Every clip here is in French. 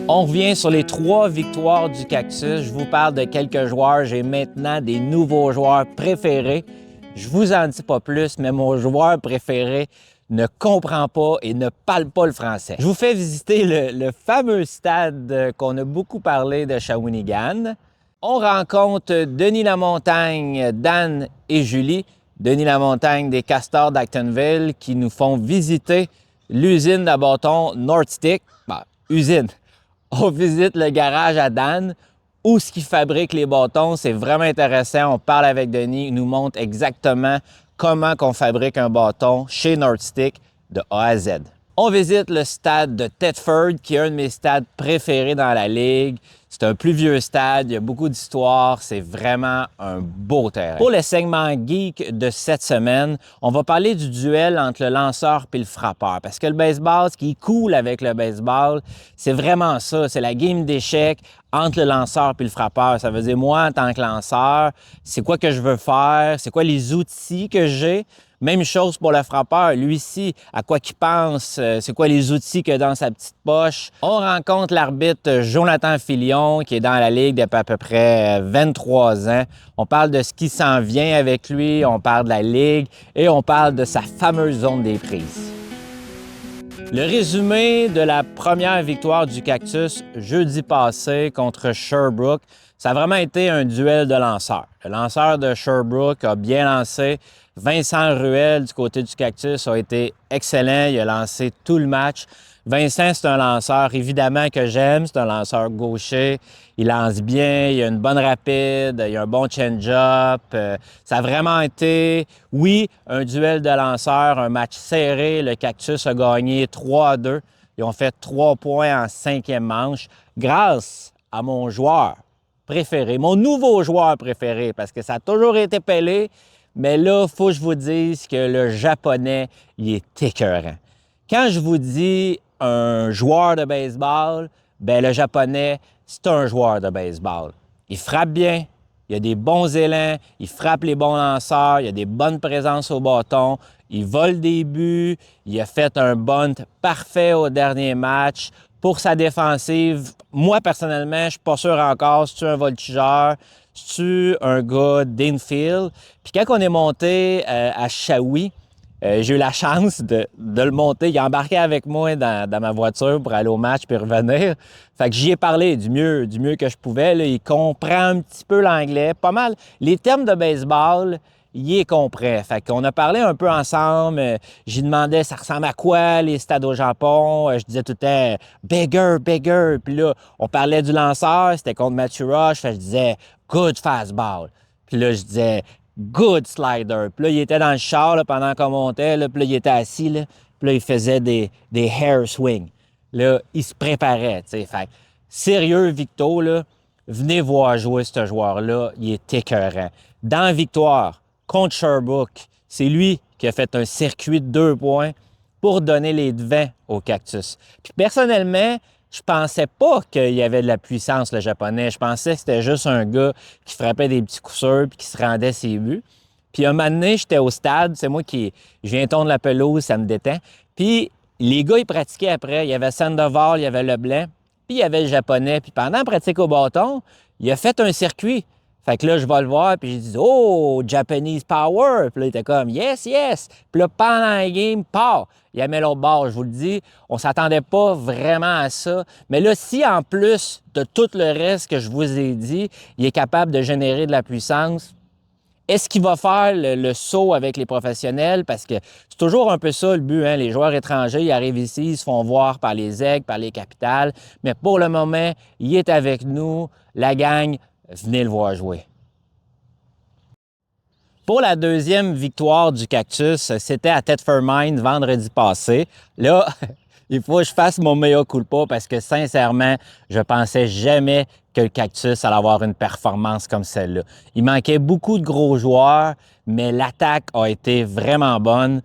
On revient sur les 3 victoires du Cactus. Je vous parle de quelques joueurs. J'ai maintenant des nouveaux joueurs préférés. Je vous en dis pas plus, mais mon joueur préféré ne comprend pas et ne parle pas le français. Je vous fais visiter le fameux stade qu'on a beaucoup parlé de Shawinigan. On rencontre Denis Lamontagne, Dan et Julie. Denis Lamontagne des Castors d'Actonville qui nous font visiter l'usine de bâtons Northstick. Usine. On visite le garage à Dan, où ce qu'il fabrique les bâtons. C'est vraiment intéressant. On parle avec Denis, il nous montre exactement comment on fabrique un bâton chez Northstick de A à Z. On visite le stade de Thetford, qui est un de mes stades préférés dans la Ligue. C'est un plus vieux stade, il y a beaucoup d'histoire, c'est vraiment un beau terrain. Pour le segment geek de cette semaine, on va parler du duel entre le lanceur et le frappeur. Parce que le baseball, ce qui est cool avec le baseball, c'est vraiment ça, c'est la game d'échecs entre le lanceur et le frappeur. Ça veut dire, moi, en tant que lanceur, c'est quoi que je veux faire, c'est quoi les outils que j'ai. Même chose pour le frappeur. Lui ici, à quoi qu'il pense, c'est quoi les outils qu'il a dans sa petite poche. On rencontre l'arbitre Jonathan Filion, qui est dans la Ligue depuis à peu près 23 ans. On parle de ce qui s'en vient avec lui, on parle de la Ligue et on parle de sa fameuse zone des prises. Le résumé de la première victoire du Cactus jeudi passé contre Sherbrooke, ça a vraiment été un duel de lanceurs. Le lanceur de Sherbrooke a bien lancé. Vincent Ruel du côté du Cactus a été excellent. Il a lancé tout le match. Vincent, c'est un lanceur évidemment que j'aime. C'est un lanceur gaucher. Il lance bien, il a une bonne rapide, il a un bon change-up. Ça a vraiment été, oui, un duel de lanceurs, un match serré. Le Cactus a gagné 3-2. Ils ont fait 3 points en 5e manche grâce à mon joueur préféré, mon nouveau joueur préféré, parce que ça a toujours été Pelé. Mais là, il faut que je vous dise que le Japonais, il est écœurant. Quand je vous dis un joueur de baseball, bien, le Japonais, c'est un joueur de baseball. Il frappe bien, il a des bons élans, il frappe les bons lanceurs, il a des bonnes présences au bâton, il vole des buts, il a fait un bunt parfait au dernier match. Pour sa défensive, moi, personnellement, je ne suis pas sûr encore si tu es un voltigeur, si tu es un gars d'infield. Puis quand on est monté à Shawi, j'ai eu la chance de le monter. Il a embarqué avec moi dans ma voiture pour aller au match puis revenir. Fait que j'y ai parlé du mieux que je pouvais. Là. Il comprend un petit peu l'anglais, pas mal. Les termes de baseball, il y comprend. Fait qu'on a parlé un peu ensemble. J'y demandais ça ressemble à quoi les stades au Japon. Je disais tout le temps bigger, bigger. Puis là, on parlait du lanceur, c'était contre Matthew Rush. Fait que je disais good fastball. Puis là, je disais good slider. Puis là, il était dans le char là, pendant qu'on montait. Là, puis là, il était assis. Là, puis là, il faisait des hair swings. Là, il se préparait. T'sais. Fait que, sérieux, Victo, là, venez voir jouer ce joueur-là. Il est écœurant. Dans Victoire, contre Sherbrooke, c'est lui qui a fait un circuit de 2 points pour donner les devants au Cactus. Puis personnellement, je pensais pas qu'il y avait de la puissance, le Japonais. Je pensais que c'était juste un gars qui frappait des petits coups sûrs puis qui se rendait ses buts. Puis un moment donné, j'étais au stade, c'est moi qui je viens tondre la pelouse, ça me détend. Puis les gars, ils pratiquaient après. Il y avait Sandoval, il y avait Leblanc, puis il y avait le Japonais. Puis pendant la pratique au bâton, il a fait un circuit. Fait que là, je vais le voir, puis j'ai dit « Oh, Japanese power! » Puis là, il était comme « Yes, yes! » Puis là, pendant la game, part! Il a mis l'autre bord, je vous le dis. On ne s'attendait pas vraiment à ça. Mais là, si en plus de tout le reste que je vous ai dit, il est capable de générer de la puissance, est-ce qu'il va faire le saut avec les professionnels? Parce que c'est toujours un peu ça le but. Hein? Les joueurs étrangers, ils arrivent ici, ils se font voir par les aigles, par les capitales. Mais pour le moment, il est avec nous. La gang, venez le voir jouer. Pour la deuxième victoire du Cactus, c'était à Thetford Mines vendredi passé. Là, il faut que je fasse mon mea culpa parce que sincèrement, je pensais jamais que le Cactus allait avoir une performance comme celle-là. Il manquait beaucoup de gros joueurs, mais l'attaque a été vraiment bonne.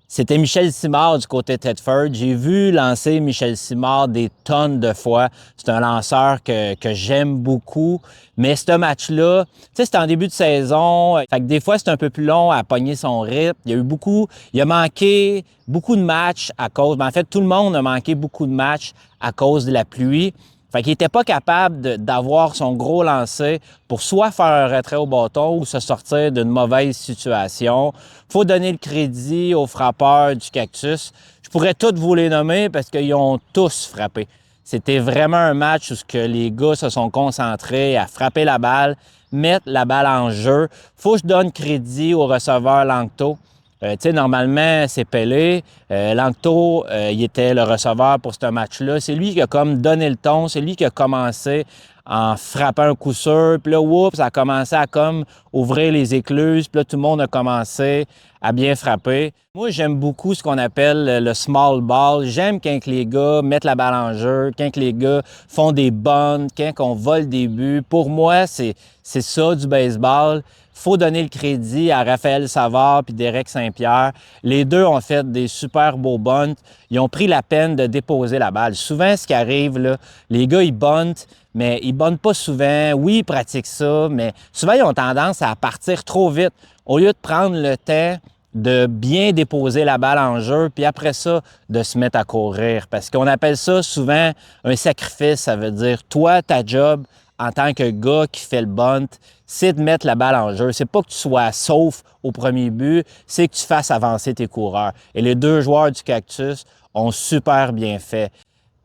C'était Michel Simard du côté de Thetford. J'ai vu lancer Michel Simard des tonnes de fois. C'est un lanceur que j'aime beaucoup. Mais ce match-là, tu sais, c'était en début de saison. Fait que des fois, c'est un peu plus long à pogner son rythme. Il a manqué beaucoup de matchs à cause... En fait, tout le monde a manqué beaucoup de matchs à cause de la pluie. Fait qu'il n'était pas capable d'avoir son gros lancer pour soit faire un retrait au bâton ou se sortir d'une mauvaise situation. Il faut donner le crédit aux frappeurs du Cactus. Je pourrais tous vous les nommer parce qu'ils ont tous frappé. C'était vraiment un match où les gars se sont concentrés à frapper la balle, mettre la balle en jeu. Faut que je donne crédit au receveur Langto. Tu sais, normalement, c'est Pelé. Langto, il était le receveur pour ce match-là. C'est lui qui a comme donné le ton. C'est lui qui a commencé en frappant un coup sûr. Puis là, oups, ça a commencé à comme ouvrir les écluses. Puis là, tout le monde a commencé à bien frapper. Moi, j'aime beaucoup ce qu'on appelle le small ball. J'aime quand les gars mettent la balle en jeu, quand les gars font des bunts, quand on vole des buts. Pour moi, c'est ça du baseball. Il faut donner le crédit à Raphaël Savard et Derek Saint-Pierre. Les deux ont fait des super beaux bunts. Ils ont pris la peine de déposer la balle. Souvent, ce qui arrive, là, les gars, ils buntent, mais ils buntent pas souvent. Oui, ils pratiquent ça, mais souvent, ils ont tendance à partir trop vite. Au lieu de prendre le temps de bien déposer la balle en jeu, puis après ça, de se mettre à courir. Parce qu'on appelle ça souvent un sacrifice. Ça veut dire, toi, ta job, en tant que gars qui fait le bunt, c'est de mettre la balle en jeu. C'est pas que tu sois sauf au premier but, c'est que tu fasses avancer tes coureurs. Et les deux joueurs du Cactus ont super bien fait.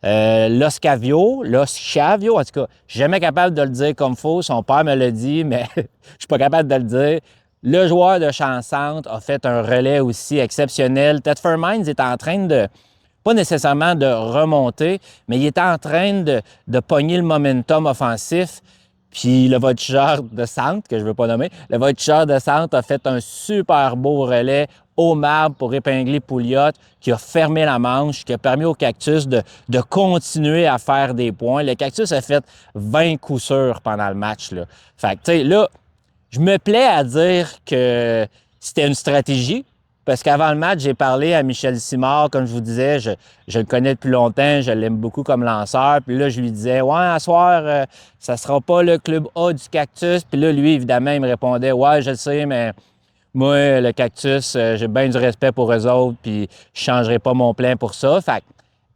Loscavio, en tout cas, je suis jamais capable de le dire comme faut. Son père me l'a dit, mais je suis pas capable de le dire. Le joueur de Champ-Centre a fait un relais aussi exceptionnel. Thetford Mines est en train de, pas nécessairement de remonter, mais il est en train de pogner le momentum offensif. Puis le voltigeur de centre, que je ne veux pas nommer, le voltigeur de centre a fait un super beau relais au marbre pour épingler Pouliot, qui a fermé la manche, qui a permis au Cactus de continuer à faire des points. Le Cactus a fait 20 coups sûrs pendant le match, là. Fait que, tu sais, là, je me plais à dire que c'était une stratégie, parce qu'avant le match, j'ai parlé à Michel Simard, comme je vous disais, je le connais depuis longtemps, je l'aime beaucoup comme lanceur. Puis là, je lui disais, ouais, à soir, ça sera pas le club A du Cactus. Puis là, lui, évidemment, il me répondait, ouais, je le sais, mais moi, le Cactus, j'ai bien du respect pour eux autres, puis je changerai pas mon plan pour ça. Fait que,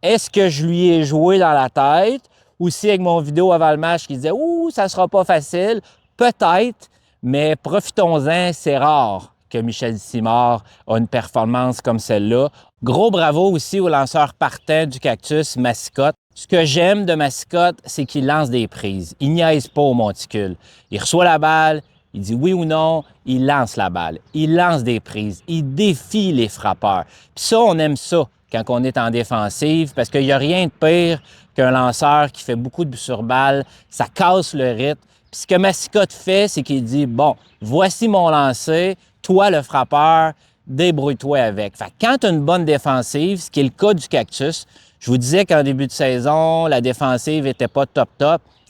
est-ce que je lui ai joué dans la tête? Aussi, avec mon vidéo avant le match qui disait, ouh, ça sera pas facile. Peut-être, mais profitons-en, c'est rare que Michel Simard a une performance comme celle-là. Gros bravo aussi au lanceur partant du Cactus, Massicotte. Ce que j'aime de Massicotte, c'est qu'il lance des prises. Il niaise pas au monticule. Il reçoit la balle, il dit oui ou non, il lance la balle. Il lance des prises. Il défie les frappeurs. Puis ça, on aime ça quand on est en défensive, parce qu'il n'y a rien de pire qu'un lanceur qui fait beaucoup de buts sur balle. Ça casse le rythme. Puis ce que Massicotte fait, c'est qu'il dit, bon, voici mon lancer, toi, le frappeur, débrouille-toi avec. Fait que quand tu as une bonne défensive, ce qui est le cas du Cactus, je vous disais qu'en début de saison, la défensive n'était pas top,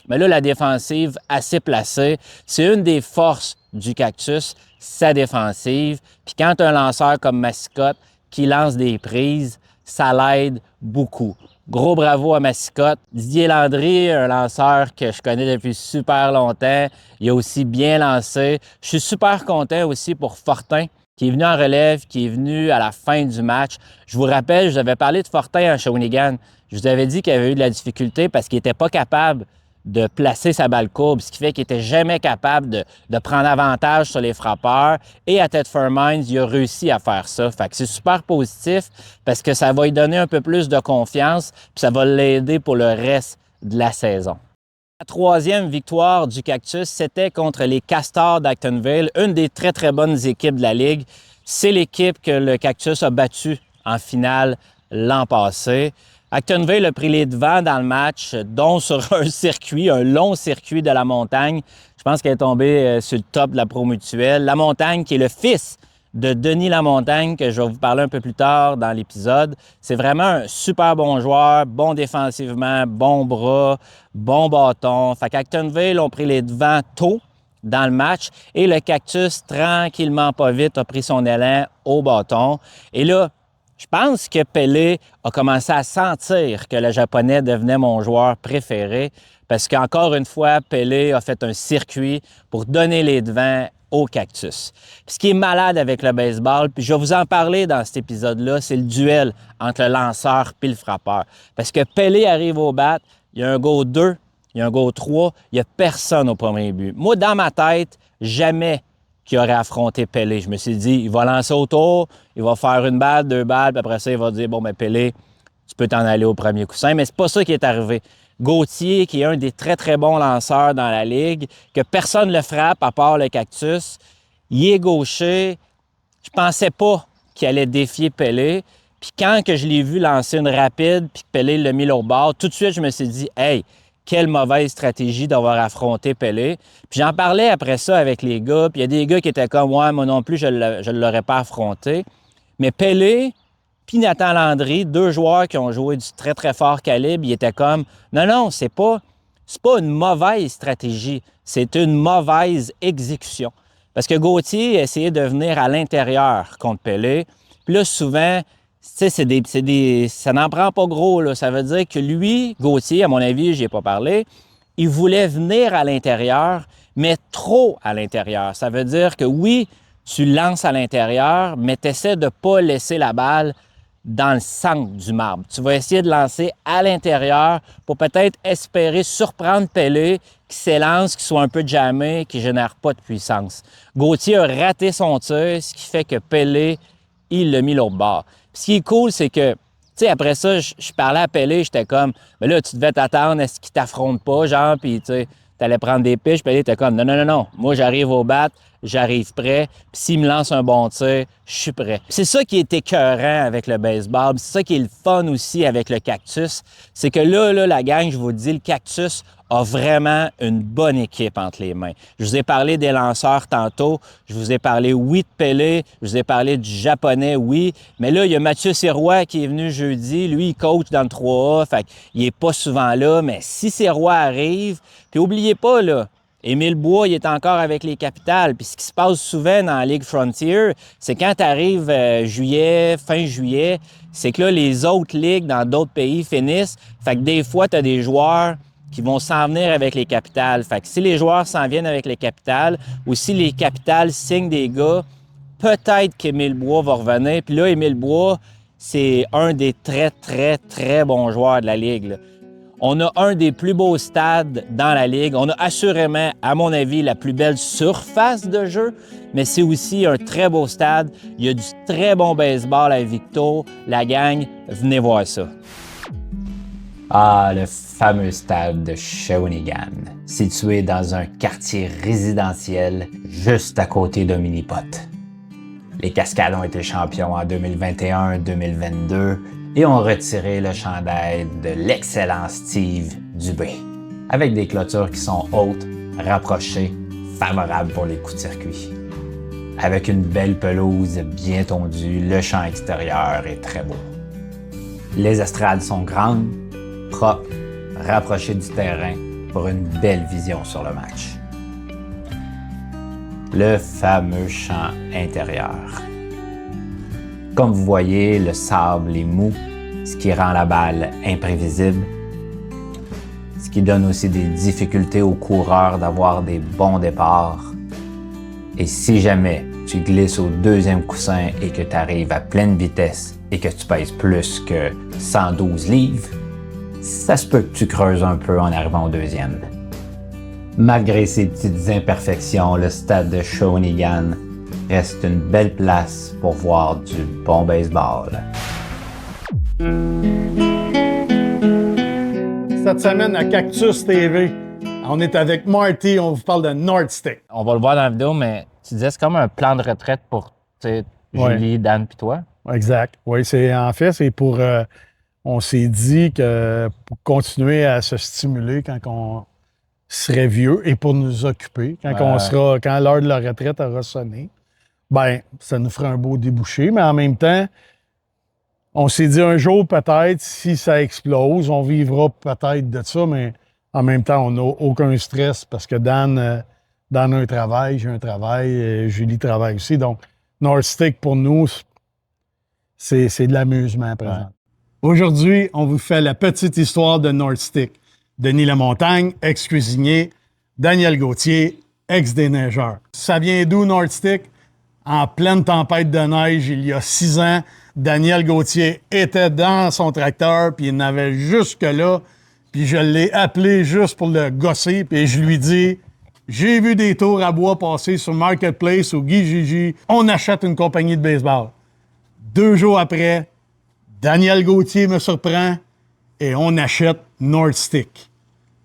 mais là, la défensive assez placée, c'est une des forces du Cactus, sa défensive. Puis quand tu as un lanceur comme Massicotte qui lance des prises, ça l'aide beaucoup. Gros bravo à Massicotte. Didier Landry, un lanceur que je connais depuis super longtemps, il a aussi bien lancé. Je suis super content aussi pour Fortin, qui est venu en relève, qui est venu à la fin du match. Je vous rappelle, je vous avais parlé de Fortin à Shawinigan. Je vous avais dit qu'il avait eu de la difficulté parce qu'il n'était pas capable de placer sa balle courbe, ce qui fait qu'il n'était jamais capable de prendre avantage sur les frappeurs. Et à Thetford Mines, il a réussi à faire ça. Fait que c'est super positif parce que ça va lui donner un peu plus de confiance puis ça va l'aider pour le reste de la saison. La troisième victoire du Cactus, c'était contre les Castors d'Actonville, une des très, très bonnes équipes de la Ligue. C'est l'équipe que le Cactus a battue en finale l'an passé. Actonville a pris les devants dans le match, dont sur un long circuit de la montagne. Je pense qu'elle est tombée sur le top de la Pro Mutuelle. La Montagne, qui est le fils de Denis Lamontagne, que je vais vous parler un peu plus tard dans l'épisode. C'est vraiment un super bon joueur, bon défensivement, bon bras, bon bâton. Fait qu'Actonville ont pris les devants tôt dans le match et le Cactus, tranquillement, pas vite, a pris son élan au bâton. Et là, je pense que Pelé a commencé à sentir que le Japonais devenait mon joueur préféré parce qu'encore une fois, Pelé a fait un circuit pour donner les devants au Cactus. Puis ce qui est malade avec le baseball, puis je vais vous en parler dans cet épisode-là, c'est le duel entre le lanceur et le frappeur. Parce que Pelé arrive au bat, il y a un go 2, il y a un go 3, il n'y a personne au premier but. Moi, dans ma tête, jamais qu'il aurait affronté Pelé. Je me suis dit, il va lancer autour, il va faire une balle, 2 balles, puis après ça, il va dire, bon, ben Pelé, tu peux t'en aller au premier coussin. Mais c'est pas ça qui est arrivé. Gauthier, qui est un des très, très bons lanceurs dans la Ligue, que personne ne le frappe à part le Cactus, il est gaucher. Je pensais pas qu'il allait défier Pelé. Puis quand que je l'ai vu lancer une rapide, puis que Pelé l'a mis l'autre bord, tout de suite, je me suis dit, hey, quelle mauvaise stratégie d'avoir affronté Pelé. Puis j'en parlais après ça avec les gars, puis il y a des gars qui étaient comme, ouais, moi non plus, je ne l'aurais pas affronté. Mais Pelé, puis Nathan Landry, 2 joueurs qui ont joué du très, très fort calibre, ils étaient comme, non, c'est pas une mauvaise stratégie, c'est une mauvaise exécution. Parce que Gauthier essayait de venir à l'intérieur contre Pelé. Puis là, souvent, tu sais, ça n'en prend pas gros, là. Ça veut dire que lui, Gauthier, à mon avis, j'y ai pas parlé, il voulait venir à l'intérieur, mais trop à l'intérieur. Ça veut dire que oui, tu lances à l'intérieur, mais tu essaies de ne pas laisser la balle dans le centre du marbre. Tu vas essayer de lancer à l'intérieur pour peut-être espérer surprendre Pelé, qui s'élance, qui soit un peu jammé, qui ne génère pas de puissance. Gauthier a raté son tir, ce qui fait que Pelé, il l'a mis l'autre bord. Puis ce qui est cool, c'est que, tu sais, après ça, je parlais à Pelé, j'étais comme, mais là, tu devais t'attendre à ce qu'il t'affronte pas, genre, puis tu sais, t'allais prendre des piches. Pelé était comme, non, moi, j'arrive au bat, j'arrive prêt, puis s'il me lance un bon tir, je suis prêt. C'est ça qui est écœurant avec le baseball, c'est ça qui est le fun aussi avec le Cactus, c'est que là, la gang, je vous dis, le Cactus a vraiment une bonne équipe entre les mains. Je vous ai parlé des lanceurs tantôt, je vous ai parlé, oui, de Pelé, je vous ai parlé du japonais, oui, mais là, il y a Mathieu Sirois qui est venu jeudi, lui, il coach dans le 3A, fait qu'il n'est pas souvent là, mais si Sirois arrive, puis n'oubliez pas, là, Émile Bois, il est encore avec les Capitals. Puis ce qui se passe souvent dans la Ligue Frontier, c'est quand tu arrives fin juillet, c'est que là, les autres ligues dans d'autres pays finissent. Fait que des fois, tu as des joueurs qui vont s'en venir avec les Capitals. Fait que si les joueurs s'en viennent avec les Capitals ou si les Capitals signent des gars, peut-être qu'Émile Bois va revenir. Puis là, Émile Bois, c'est un des très, très, très bons joueurs de la Ligue, là. On a un des plus beaux stades dans la Ligue. On a assurément, à mon avis, la plus belle surface de jeu, mais c'est aussi un très beau stade. Il y a du très bon baseball à Victo. La gang, venez voir ça. Ah, le fameux stade de Shawinigan, situé dans un quartier résidentiel juste à côté d'un mini-pot. Les Cascades ont été champions en 2021-2022 et ont retiré le chandail de l'excellent Steve Dubé, avec des clôtures qui sont hautes, rapprochées, favorables pour les coups de circuit. Avec une belle pelouse bien tondue, le champ extérieur est très beau. Les estrades sont grandes, propres, rapprochées du terrain pour une belle vision sur le match. Le fameux champ intérieur. Comme vous voyez, le sable est mou, ce qui rend la balle imprévisible, ce qui donne aussi des difficultés aux coureurs d'avoir des bons départs. Et si jamais tu glisses au deuxième coussin et que tu arrives à pleine vitesse et que tu pèses plus que 112 livres, ça se peut que tu creuses un peu en arrivant au deuxième. Malgré ces petites imperfections, le stade de Shawinigan reste une belle place pour voir du bon baseball. Cette semaine à Cactus TV, on est avec Marty, on vous parle de North Stick. On va le voir dans la vidéo, mais tu disais c'est comme un plan de retraite pour Julie, Dan puis toi. Exact. Oui, c'est pour... on s'est dit que pour continuer à se stimuler quand on serait vieux et pour nous occuper, quand l'heure de la retraite aura sonné, ben ça nous ferait un beau débouché, mais en même temps, on s'est dit un jour peut-être, si ça explose, on vivra peut-être de ça, mais en même temps, on n'a aucun stress parce que Dan a un travail, j'ai un travail, Julie travaille aussi. Donc, North Stick, pour nous, c'est de l'amusement à présent. Ouais. Aujourd'hui, on vous fait la petite histoire de North Stick. Denis Lamontagne, ex-cuisinier, Daniel Gauthier, ex-déneigeur. Ça vient d'où, North Stick? En pleine tempête de neige, il y a 6 ans, Daniel Gauthier était dans son tracteur, puis il n'avait jusque-là, Puis je l'ai appelé juste pour le gosser, puis je lui dis « J'ai vu des tours à bois passer sur Marketplace ou Guy Gigi. On achète une compagnie de baseball. » 2 jours après, Daniel Gauthier me surprend et on achète Nordstick.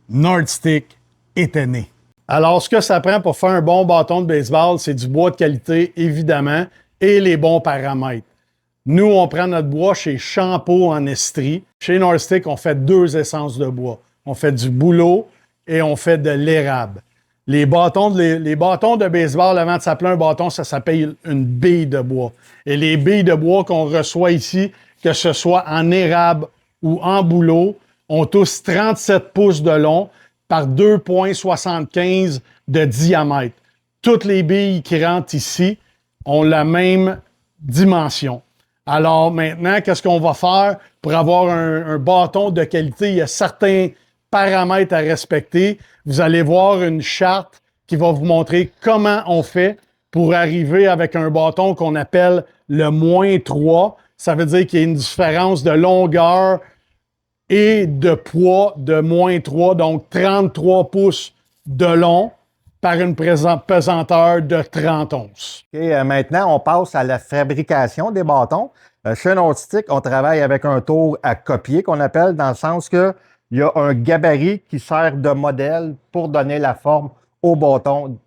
Nordstick était né. Alors, ce que ça prend pour faire un bon bâton de baseball, c'est du bois de qualité, évidemment, et les bons paramètres. Nous, on prend notre bois chez Champeau en Estrie. Chez Nordstick, on fait 2 essences de bois. On fait du bouleau et on fait de l'érable. Les bâtons de baseball, avant de s'appeler un bâton, ça s'appelle une bille de bois. Et les billes de bois qu'on reçoit ici, que ce soit en érable ou en bouleau, ont tous 37 pouces de long par 2,75 de diamètre. Toutes les billes qui rentrent ici ont la même dimension. Alors maintenant, qu'est-ce qu'on va faire pour avoir un bâton de qualité? Il y a certains paramètres à respecter. Vous allez voir une charte qui va vous montrer comment on fait pour arriver avec un bâton qu'on appelle le -3. Ça veut dire qu'il y a une différence de longueur et de poids de -3, donc 33 pouces de long par une pesanteur de 30 onces. Okay, maintenant, on passe à la fabrication des bâtons. Chez Nordstick, on travaille avec un tour à copier qu'on appelle, dans le sens qu'il y a un gabarit qui sert de modèle pour donner la forme au bâton,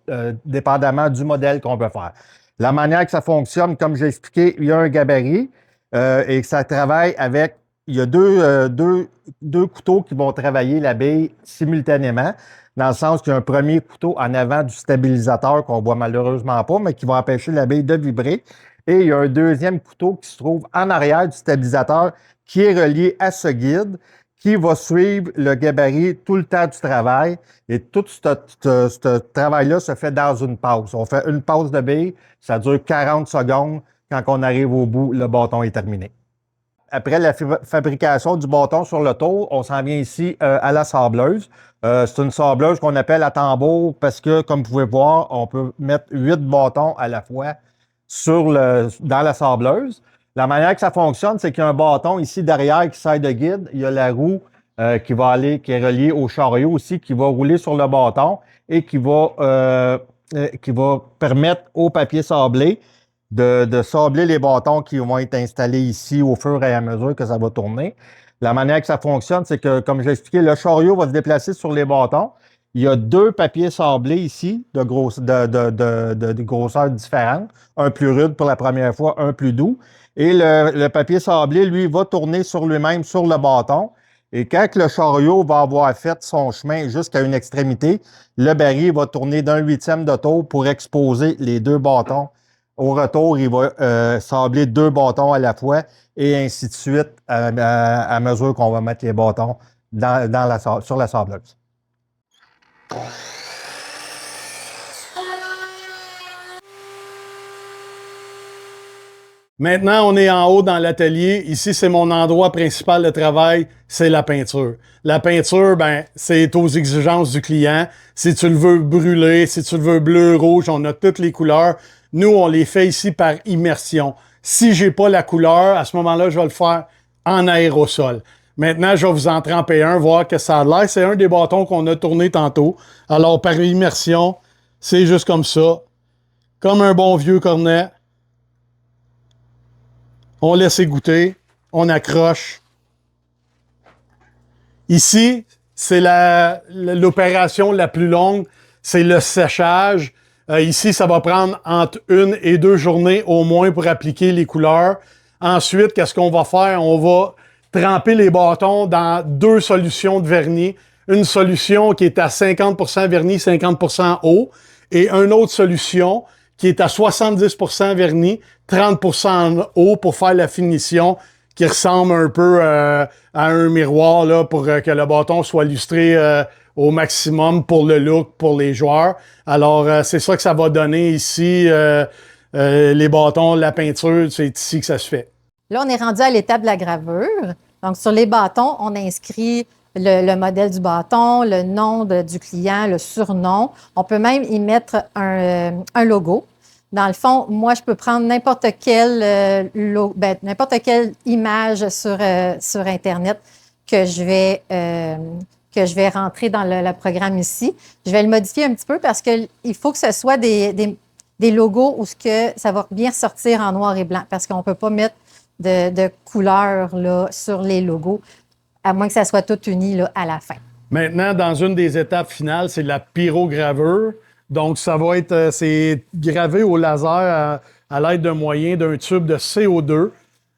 dépendamment du modèle qu'on veut faire. La manière que ça fonctionne, comme j'ai expliqué, il y a un gabarit et ça travaille avec... Il y a deux couteaux qui vont travailler la bille simultanément, dans le sens qu'il y a un premier couteau en avant du stabilisateur qu'on voit malheureusement pas, mais qui va empêcher la bille de vibrer. Et il y a un deuxième couteau qui se trouve en arrière du stabilisateur qui est relié à ce guide, qui va suivre le gabarit tout le temps du travail. Et tout ce travail-là se fait dans une pause. On fait une pause de bille, ça dure 40 secondes. Quand on arrive au bout, le bâton est terminé. Après la fabrication du bâton sur le tour, on s'en vient ici à la sableuse. C'est une sableuse qu'on appelle à tambour parce que, comme vous pouvez voir, on peut mettre 8 bâtons à la fois dans la sableuse. La manière que ça fonctionne, c'est qu'il y a un bâton ici derrière qui sert de guide. Il y a la roue qui est reliée au chariot aussi, qui va rouler sur le bâton et qui va permettre au papier sablé de sabler les bâtons qui vont être installés ici au fur et à mesure que ça va tourner. La manière que ça fonctionne, c'est que, comme j'ai expliqué, le chariot va se déplacer sur les bâtons. Il y a 2 papiers sablés ici de grosseur différente. Un plus rude pour la première fois, un plus doux. Et le papier sablé, lui, va tourner sur lui-même sur le bâton. Et quand le chariot va avoir fait son chemin jusqu'à une extrémité, le baril va tourner d'1/8 de tour pour exposer les 2 bâtons. Au retour, il va sabler 2 bâtons à la fois et ainsi de suite à mesure qu'on va mettre les bâtons sur la sableuse. Maintenant, on est en haut dans l'atelier. Ici, c'est mon endroit principal de travail, c'est la peinture. La peinture, c'est aux exigences du client. Si tu le veux brûler, si tu le veux bleu, rouge, on a toutes les couleurs. Nous, on les fait ici par immersion. Si j'ai pas la couleur, à ce moment-là, je vais le faire en aérosol. Maintenant, je vais vous en tremper un, voir que ça a l'air. C'est un des bâtons qu'on a tourné tantôt. Alors, par immersion, c'est juste comme ça. Comme un bon vieux cornet. On laisse égoutter. On accroche. Ici, c'est l'opération la plus longue. C'est le séchage. Ici, ça va prendre entre 1 et 2 journées au moins pour appliquer les couleurs. Ensuite, qu'est-ce qu'on va faire? On va tremper les bâtons dans 2 solutions de vernis. Une solution qui est à 50% vernis, 50% eau. Et une autre solution qui est à 70% vernis, 30% eau pour faire la finition qui ressemble un peu à un miroir là, pour que le bâton soit lustré au maximum pour le look, pour les joueurs. Alors, c'est ça que ça va donner ici, les bâtons, la peinture, c'est ici que ça se fait. Là, on est rendu à l'étape de la gravure. Donc, sur les bâtons, on inscrit le modèle du bâton, le nom du client, le surnom. On peut même y mettre un logo. Dans le fond, moi, je peux prendre n'importe quelle image sur Internet que je vais que je vais rentrer dans le programme ici. Je vais le modifier un petit peu parce qu'il faut que ce soit des logos où ça va bien sortir en noir et blanc parce qu'on ne peut pas mettre de couleur là, sur les logos, à moins que ça soit tout uni là, à la fin. Maintenant, dans une des étapes finales, c'est la pyrogravure. Donc, ça va être c'est gravé au laser à l'aide d'un moyen d'un tube de CO2.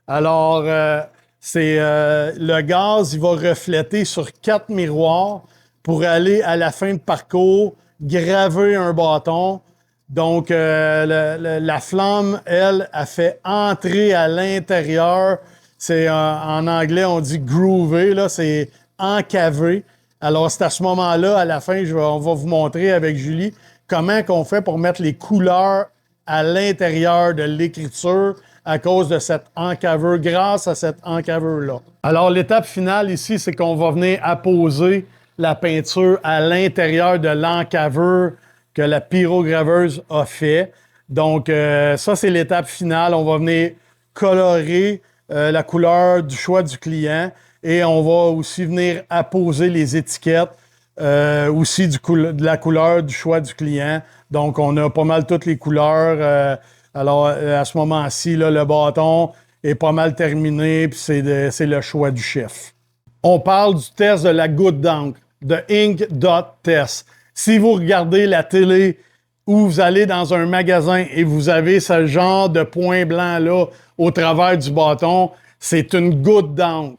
Alors, le gaz, il va refléter sur 4 miroirs pour aller à la fin de parcours, graver un bâton. Donc, la flamme, elle, a fait entrer à l'intérieur. C'est en anglais, on dit groover, là, c'est encaver. Alors, c'est à ce moment-là, à la fin, on va vous montrer avec Julie comment qu'on fait pour mettre les couleurs à l'intérieur de l'écriture à cause de cette encaveur, grâce à cette encaveur-là. Alors, l'étape finale ici, c'est qu'on va venir apposer la peinture à l'intérieur de l'encaveur que la pyrograveuse a fait. Donc, ça, c'est l'étape finale. On va venir colorer la couleur du choix du client et on va aussi venir apposer les étiquettes aussi de la couleur du choix du client. Donc, on a pas mal toutes les couleurs. Alors, à ce moment-ci, là, le bâton est pas mal terminé, puis c'est le choix du chef. On parle du test de la goutte d'encre, de Ink Dot Test. Si vous regardez la télé ou vous allez dans un magasin et vous avez ce genre de point blanc-là au travers du bâton, c'est une goutte d'encre.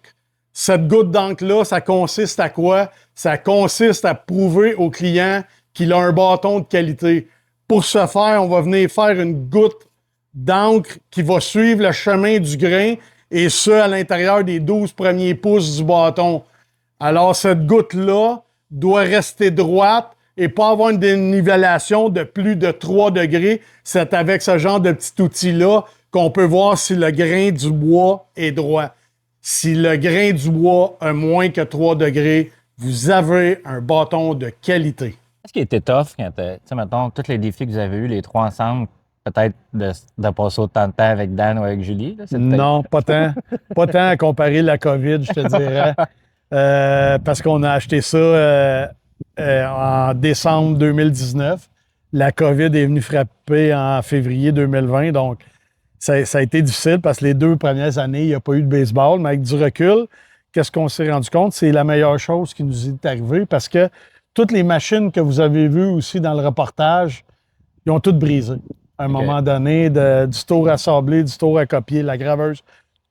Cette goutte d'encre-là, ça consiste à quoi? Ça consiste à prouver au client qu'il a un bâton de qualité. Pour ce faire, on va venir faire une goutte d'encre qui va suivre le chemin du grain et ce, à l'intérieur des 12 premiers pouces du bâton. Alors, cette goutte-là doit rester droite et pas avoir une dénivellation de plus de 3 degrés. C'est avec ce genre de petit outil-là qu'on peut voir si le grain du bois est droit. Si le grain du bois a moins que 3 degrés, vous avez un bâton de qualité. Qu'est-ce qui était tough quand, tu sais, mettons, tous les défis que vous avez eus, les trois ensemble, peut-être de passer autant de temps avec Dan ou avec Julie? Là, non, pas tant. Pas tant à comparer la COVID, je te dirais. Parce qu'on a acheté ça en décembre 2019. La COVID est venue frapper en février 2020. Donc, ça a été difficile parce que les 2 premières années, il n'y a pas eu de baseball. Mais avec du recul, qu'est-ce qu'on s'est rendu compte? C'est la meilleure chose qui nous est arrivée parce que toutes les machines que vous avez vues aussi dans le reportage, ils ont toutes brisé. À un moment donné, du tour à sabler, du tour à copier, la graveuse,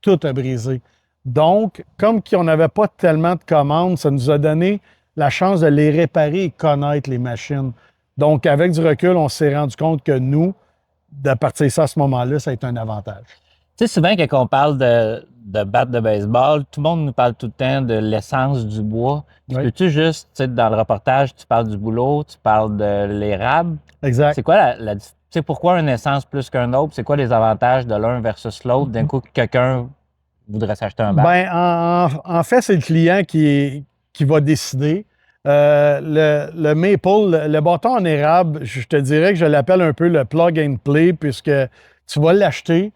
tout a brisé. Donc, comme on n'avait pas tellement de commandes, ça nous a donné la chance de les réparer et connaître les machines. Donc, avec du recul, on s'est rendu compte que nous, de partir ça à ce moment-là, ça a été un avantage. Tu sais, souvent, quand on parle de batte de baseball, tout le monde nous parle tout le temps de l'essence du bois. Oui. Peux-tu juste, tu sais, dans le reportage, tu parles du bouleau, tu parles de l'érable. Exact. C'est quoi tu sais, pourquoi une essence plus qu'un autre? C'est quoi les avantages de l'un versus l'autre? D'un coup, quelqu'un voudrait s'acheter un bat. Bien, en fait, c'est le client qui va décider. Le maple, le bâton en érable, je te dirais que je l'appelle un peu le plug and play puisque tu vas l'acheter,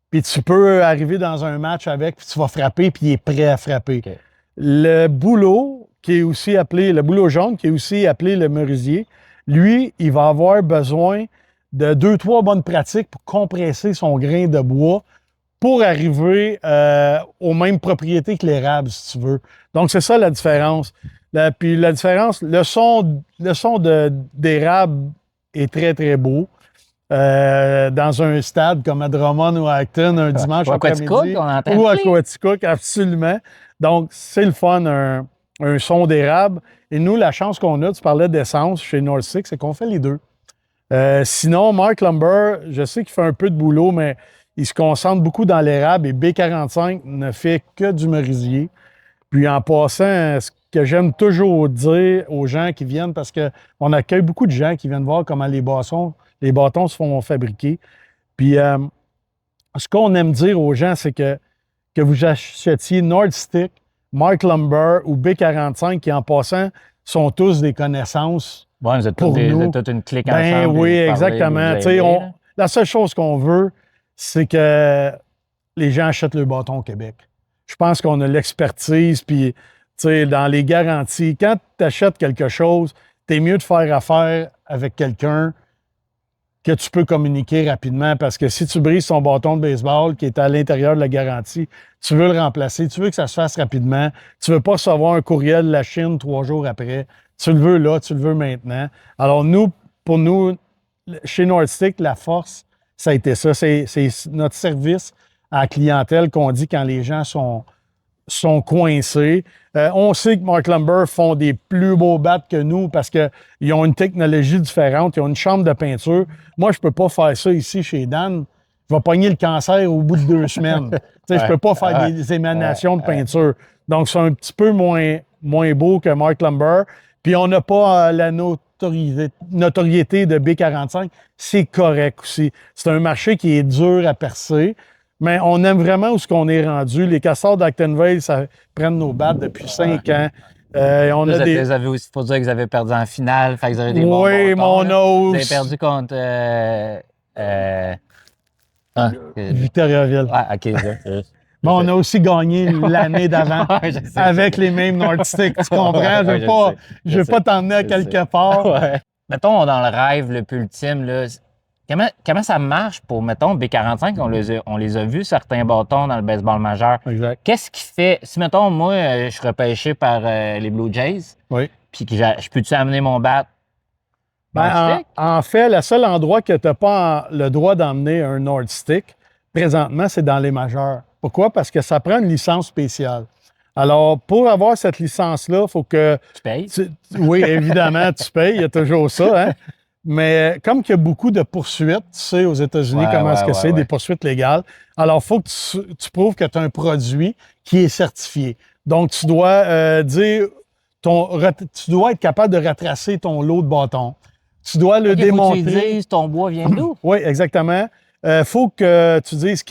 puis tu peux arriver dans un match avec, puis tu vas frapper, puis il est prêt à frapper. Okay. Le bouleau, qui est aussi appelé, le bouleau jaune, qui est aussi appelé le merisier, lui, il va avoir besoin de 2-3 bonnes pratiques pour compresser son grain de bois pour arriver aux mêmes propriétés que l'érable, si tu veux. Donc, c'est ça la différence. Puis la différence, le son d'érable est très, très beau. Dans un stade comme à Drummond ou à Acton, un dimanche après-midi. Ou à Coaticook, absolument. Donc, c'est le fun, un son d'érable. Et nous, la chance qu'on a, tu parlais d'essence chez North Six, c'est qu'on fait les deux. Sinon, Mark Lumber, je sais qu'il fait un peu de boulot, mais il se concentre beaucoup dans l'érable et B45 ne fait que du merisier. Puis en passant, ce que j'aime toujours dire aux gens qui viennent, parce qu'on accueille beaucoup de gens qui viennent voir comment les bâtons se font fabriquer. Puis ce qu'on aime dire aux gens, c'est que vous achetiez Nordstick, Mark Lumber ou B45, qui en passant sont tous des connaissances. Bon, vous êtes toute une clique ben, ensemble. Oui, exactement. La seule chose qu'on veut, c'est que les gens achètent le bâton au Québec. Je pense qu'on a l'expertise, puis Tu sais, dans les garanties, quand tu achètes quelque chose, t'es mieux de faire affaire avec quelqu'un que tu peux communiquer rapidement parce que si tu brises ton bâton de baseball qui est à l'intérieur de la garantie, tu veux le remplacer, tu veux que ça se fasse rapidement, tu veux pas recevoir un courriel de la Chine 3 jours après, tu le veux là, tu le veux maintenant. Alors pour nous, chez Nordstick, la force, ça a été ça, c'est notre service à la clientèle qu'on dit quand les gens sont coincés. On sait que Mark Lumber font des plus beaux battes que nous parce qu'ils ont une technologie différente, ils ont une chambre de peinture. Moi, je ne peux pas faire ça ici chez Dan. Je vais pogner le cancer au bout de 2 semaines. Je ne peux pas faire des émanations de peinture. Donc, c'est un petit peu moins beau que Mark Lumber. Puis, on n'a pas la notoriété de B45. C'est correct aussi. C'est un marché qui est dur à percer. Mais on aime vraiment où ce qu'on est rendu. Les Castors d'Actonville, ça prennent nos battes depuis 5 ans. On a des... Vous avez aussi, faut dire que vous avez perdu en finale, fait que vous avez des bons Oui, mais bâtons, on là. a Vous avez aussi... perdu contre... Victoriaville. Ouais, OK. Mais on a aussi gagné l'année d'avant Ouais, je sais, avec les mêmes Nordstick. Tu comprends? Ouais, Je ne vais pas t'emmener à je quelque sais. part. Ouais. Mettons, dans le rêve le plus ultime, là, comment ça marche pour, mettons, B45? On les a vus, certains bâtons dans le baseball majeur. Exact. Qu'est-ce qui fait... Si, mettons, moi, je suis repêché par les Blue Jays, Oui. puis que je peux-tu amener mon bat? En fait, le seul endroit que tu n'as pas le droit d'emmener un Nordstick, présentement, c'est dans les majeurs. Pourquoi? Parce que ça prend une licence spéciale. Alors, pour avoir cette licence-là, il faut que... Tu payes? Oui, évidemment, tu payes. Il y a toujours ça, hein? Mais comme il y a beaucoup de poursuites, tu sais, aux États-Unis, comment est-ce que c'est, des poursuites légales. Alors, il faut que tu prouves que tu as un produit qui est certifié. Donc, tu dois dire... tu dois être capable de retracer ton lot de bâtons. Tu dois le démontrer. Faut que tu dises ton bois vient d'où? Oui, exactement. Faut que tu dises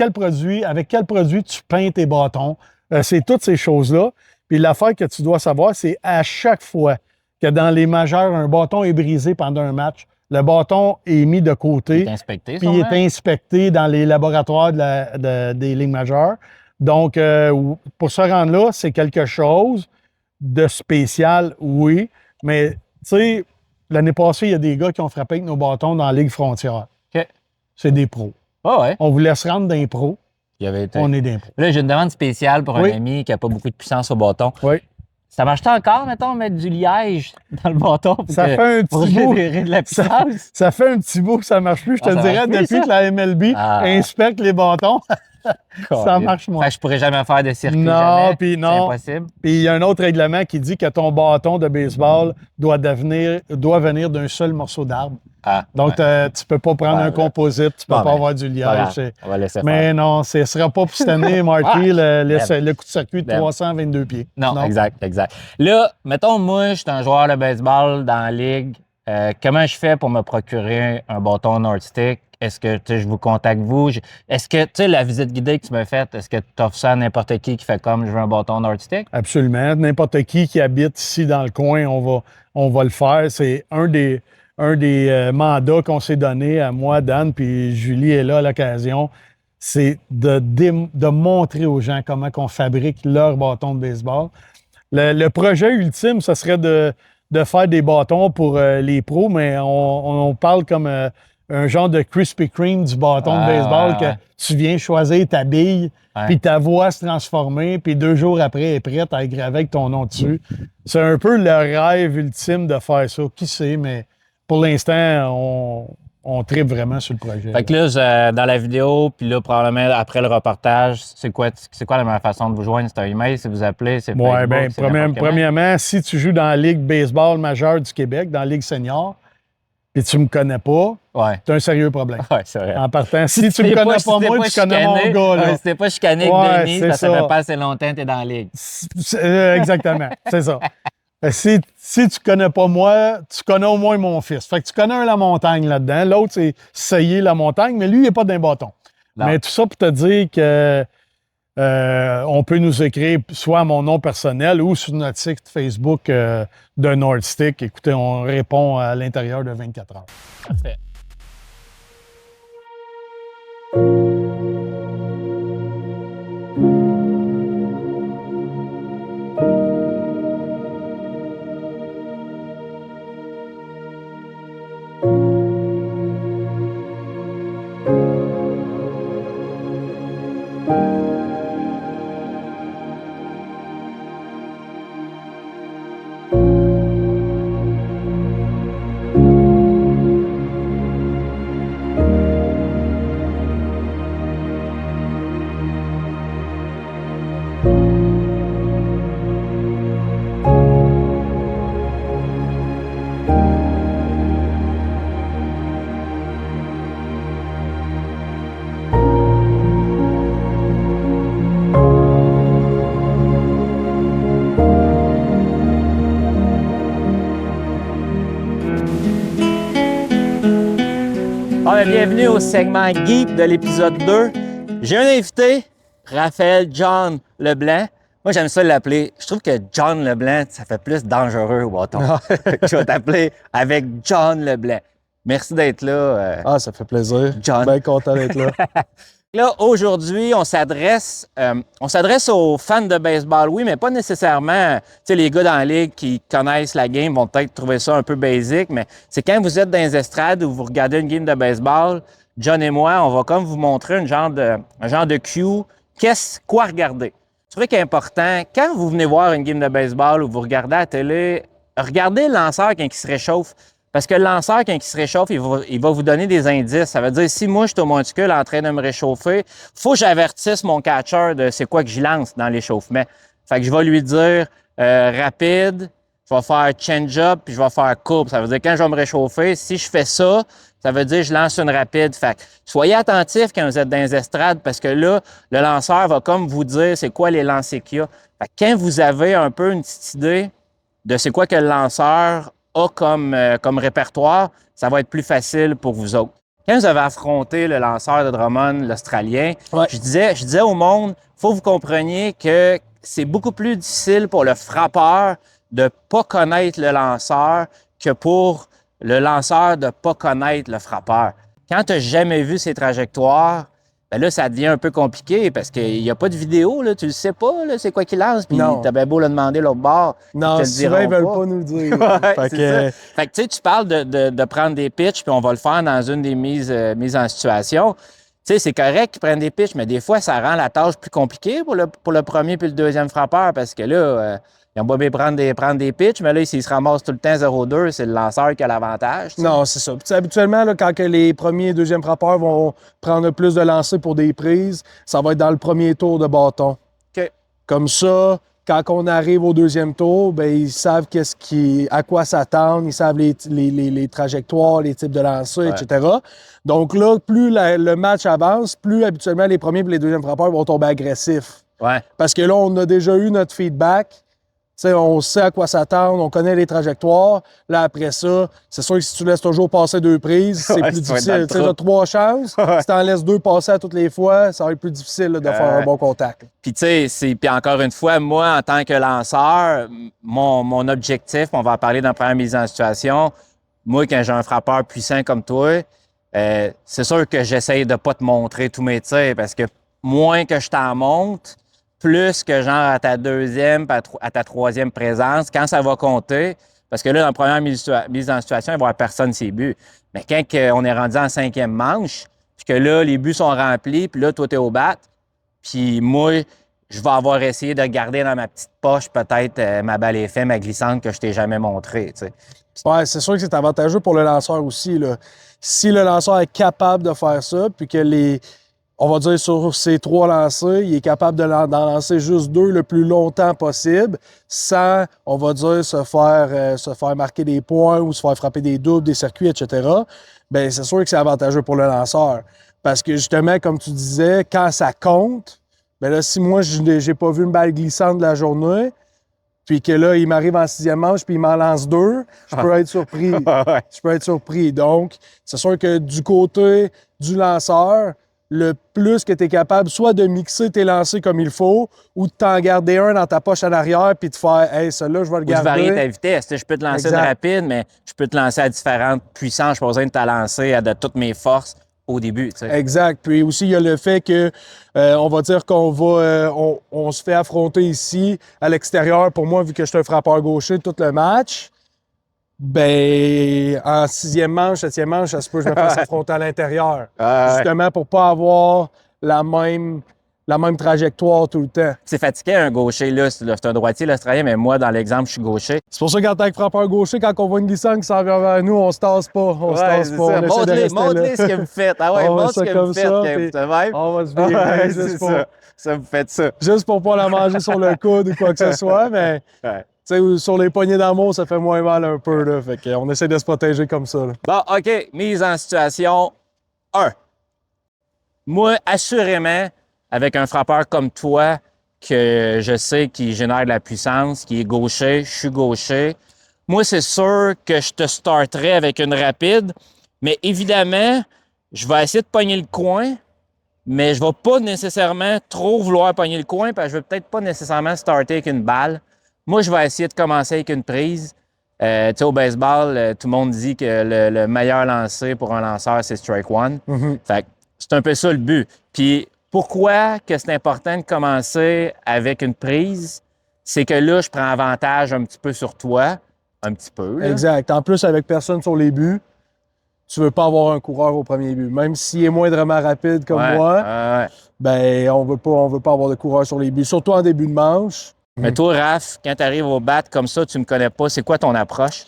avec quel produit tu peins tes bâtons. C'est toutes ces choses-là. Puis l'affaire que tu dois savoir, c'est à chaque fois que dans les majeurs, un bâton est brisé pendant un match, le bâton est mis de côté. Il est inspecté, puis il est inspecté dans les laboratoires des ligues majeures. Donc, pour se rendre là, c'est quelque chose de spécial, oui. Mais, tu sais, l'année passée, il y a des gars qui ont frappé avec nos bâtons dans la Ligue frontière. OK. C'est des pros. Ah ouais. On vous laisse rendre d'un pro. On est des pros. Là, j'ai une demande spéciale pour un ami qui n'a pas beaucoup de puissance au bâton. Oui. Ça marche encore, mettons, mettre du liège dans le bâton ça fait un petit bout. De la puissance? Ça fait un petit bout que ça ne marche plus. Je te dirais, depuis que la MLB inspecte les bâtons, ça marche moins. Fait que je pourrais jamais faire de circuit. Non, puis non. C'est impossible. Puis il y a un autre règlement qui dit que ton bâton de baseball doit venir d'un seul morceau d'arbre. Donc, tu ne peux pas prendre un composite, tu ne peux pas avoir du liège. On va laisser mais faire. Non, ce ne sera pas pour cette année, Marty, le coup de circuit de 322 pieds. Non, exact. Là, mettons, moi, je suis un joueur de baseball dans la ligue. Comment je fais pour me procurer un bâton Nordstick? Est-ce que je vous contacte vous? Est-ce que la visite guidée que tu m'as faite, est-ce que tu offres ça à n'importe qui fait comme je veux un bâton Nordstick? Absolument. N'importe qui habite ici dans le coin, on va le faire. C'est un des mandats qu'on s'est donné à moi, Dan, puis Julie est là à l'occasion. C'est de montrer aux gens comment on fabrique leur bâton de baseball. Le projet ultime, ce serait de faire des bâtons pour les pros, mais on parle comme un genre de Krispy Kreme du bâton de baseball que tu viens choisir ta bille, puis ta voix se transformer, puis 2 jours après, elle est prête à être gravée avec ton nom dessus. C'est un peu le rêve ultime de faire ça. Qui sait, mais pour l'instant, on tripe vraiment sur le projet. Fait que là, dans la vidéo, puis là, probablement après le reportage, c'est quoi la meilleure façon de vous joindre? C'est un email, c'est vous appeler, c'est Facebook? Oui, bien, premièrement, si tu joues dans la Ligue baseball majeure du Québec, dans la Ligue senior, puis tu me connais pas, tu as un sérieux problème. Oui, c'est vrai. En partant, si tu me connais pas moi, tu connais mon gars. Là. Si t'es pas chicané avec Denis, ça fait pas assez longtemps que tu es dans la Ligue. Exactement, c'est ça. Si tu connais pas moi, tu connais au moins mon fils. Fait que tu connais un Lamontagne là-dedans. L'autre, c'est Sayer Lamontagne, mais lui, il n'est pas d'un bâton. Non. Mais tout ça pour te dire que on peut nous écrire soit à mon nom personnel ou sur notre site Facebook de Nordstick. Écoutez, on répond à l'intérieur de 24 heures. Parfait. bienvenue au segment Geek de l'épisode 2. J'ai un invité, Raphaël John Leblanc. Moi, j'aime ça l'appeler. Je trouve que John Leblanc, ça fait plus dangereux au bâton. Je vais t'appeler avec John Leblanc. Merci d'être là. Ça fait plaisir. John. Bien content d'être là. Là, aujourd'hui, on s'adresse aux fans de baseball, oui, mais pas nécessairement. Tu sais, les gars dans la ligue qui connaissent la game vont peut-être trouver ça un peu basique, mais c'est quand vous êtes dans les estrades ou vous regardez une game de baseball, John et moi, on va comme vous montrer un genre de cue. Quoi regarder? Je trouve qu'il est important, quand vous venez voir une game de baseball ou vous regardez à la télé, regardez le lanceur quand il se réchauffe. Parce que le lanceur, quand il se réchauffe, il va vous donner des indices. Ça veut dire, si moi, je suis au monticule en train de me réchauffer, faut que j'avertisse mon catcher de c'est quoi que je lance dans l'échauffement. Fait que je vais lui dire rapide, je vais faire change-up, puis je vais faire courbe. Ça veut dire, quand je vais me réchauffer, si je fais ça, ça veut dire que je lance une rapide. Fait que soyez attentifs quand vous êtes dans les estrades, parce que là, le lanceur va comme vous dire c'est quoi les lancers qu'il y a. Fait que quand vous avez un peu une petite idée de c'est quoi que le lanceur a comme répertoire, ça va être plus facile pour vous autres. Quand vous avez affronté le lanceur de Drummond, l'Australien, je disais au monde, il faut que vous compreniez que c'est beaucoup plus difficile pour le frappeur de ne pas connaître le lanceur que pour le lanceur de ne pas connaître le frappeur. Quand tu n'as jamais vu ses trajectoires, ben là, ça devient un peu compliqué parce qu'il n'y a pas de vidéo, là, tu le sais pas, là, c'est quoi qu'il lance, puis tu bien beau le demander l'autre bord. Non, souvent, ils ne veulent pas nous le dire. Fait que tu sais, tu parles de prendre des pitches, puis on va le faire dans une des mises en situation. Tu sais, c'est correct qu'ils prennent des pitches, mais des fois, ça rend la tâche plus compliquée pour le premier puis le deuxième frappeur parce que là, ils ont pas bien prendre des pitches, mais là, s'ils se ramassent tout le temps 0-2, c'est le lanceur qui a l'avantage. Non, c'est ça. Puis, habituellement, là, quand que les premiers et deuxièmes frappeurs vont prendre plus de lancers pour des prises, ça va être dans le premier tour de bâton. OK. Comme ça, quand on arrive au deuxième tour, ben ils savent à quoi s'attendre, ils savent les trajectoires, les types de lancers, etc. Donc là, plus le match avance, plus habituellement les premiers et les deuxièmes frappeurs vont tomber agressifs. Ouais. Parce que là, on a déjà eu notre feedback. T'sais, on sait à quoi s'attendre, on connaît les trajectoires. Là, après ça, c'est sûr que si tu laisses toujours passer 2 prises, c'est plus difficile. Tu as 3 chances. Si tu en laisses 2 passer à toutes les fois, ça va être plus difficile là, de faire un bon contact. Puis, tu sais, puis encore une fois, moi, en tant que lanceur, mon objectif, on va en parler dans la première mise en situation. Moi, quand j'ai un frappeur puissant comme toi, c'est sûr que j'essaye de ne pas te montrer tous mes tirs parce que moins que je t'en montre, plus que genre à ta deuxième, à ta troisième présence, quand ça va compter, parce que là, dans la première mise en situation, il va y avoir personne ses buts. Mais quand on est rendu en 5e manche, puis que là, les buts sont remplis, puis là, toi, t'es au bat, puis moi, je vais avoir essayé de garder dans ma petite poche peut-être ma balle effet, ma glissante que je t'ai jamais montrée, tu sais. Ouais, c'est sûr que c'est avantageux pour le lanceur aussi, là. Si le lanceur est capable de faire ça, puis que on va dire sur ces 3 lancers, il est capable d'en lancer juste 2 le plus longtemps possible sans, on va dire, se faire marquer des points ou se faire frapper des doubles, des circuits, etc. Bien, c'est sûr que c'est avantageux pour le lanceur. Parce que justement, comme tu disais, quand ça compte, bien là, si moi, j'ai pas vu une balle glissante de la journée, puis que là, il m'arrive en 6e manche, puis il m'en lance 2, je peux être surpris. Je peux être surpris. Donc, c'est sûr que du côté du lanceur, le plus que tu es capable soit de mixer tes lancers comme il faut ou de t'en garder un dans ta poche en arrière puis de faire « Hey, celui-là, je vais le garder. » Ou de varier ta vitesse. Je peux te lancer de rapide, mais je peux te lancer à différentes puissances. Je n'ai pas besoin de te lancer à de toutes mes forces au début. T'sais. Exact. Puis aussi, il y a le fait que, on va dire on se fait affronter ici, à l'extérieur. Pour moi, vu que je suis un frappeur gaucher tout le match, ben en 6e manche, 7e manche, ça se peut que je me fasse affronter à l'intérieur. Justement, pour pas avoir la même trajectoire tout le temps. C'est fatigué un gaucher, là. C'est un droitier, l'Australien, mais moi, dans l'exemple, je suis gaucher. C'est pour ça qu'en tant que frappeur gaucher, quand on voit une glissante qui s'en vient vers nous, on se tasse pas. On se tasse pas. Montre-les ce que vous faites. Ah ouais, montre ce que vous faites. On va se virer juste pour... Ça, vous faites ça. Juste pour pas la manger sur le coude ou quoi que ce soit, mais... Tu sais, sur les poignées d'amour, ça fait moins mal un peu, là. Fait qu'on essaie de se protéger comme ça, là. Bon, OK. Mise en situation 1. Moi, assurément, avec un frappeur comme toi, que je sais qui génère de la puissance, qui est gaucher, je suis gaucher, moi, c'est sûr que je te starterais avec une rapide, mais évidemment, je vais essayer de pogner le coin, mais je vais pas nécessairement trop vouloir pogner le coin parce que je vais peut-être pas nécessairement starter avec une balle. Moi, je vais essayer de commencer avec une prise. Tu sais, au baseball, tout le monde dit que le meilleur lancer pour un lanceur, c'est strike one. Fait que c'est un peu ça le but. Puis pourquoi que c'est important de commencer avec une prise? C'est que là, je prends avantage un petit peu sur toi. Un petit peu, là. Exact. En plus, avec personne sur les buts, tu veux pas avoir un coureur au premier but. Même s'il est moindrement rapide comme Ouais, moi, ouais. ben on veut pas avoir de coureur sur les buts. Surtout en début de manche. Mais toi, Raph, quand tu arrives au bat comme ça, tu me connais pas, c'est quoi ton approche?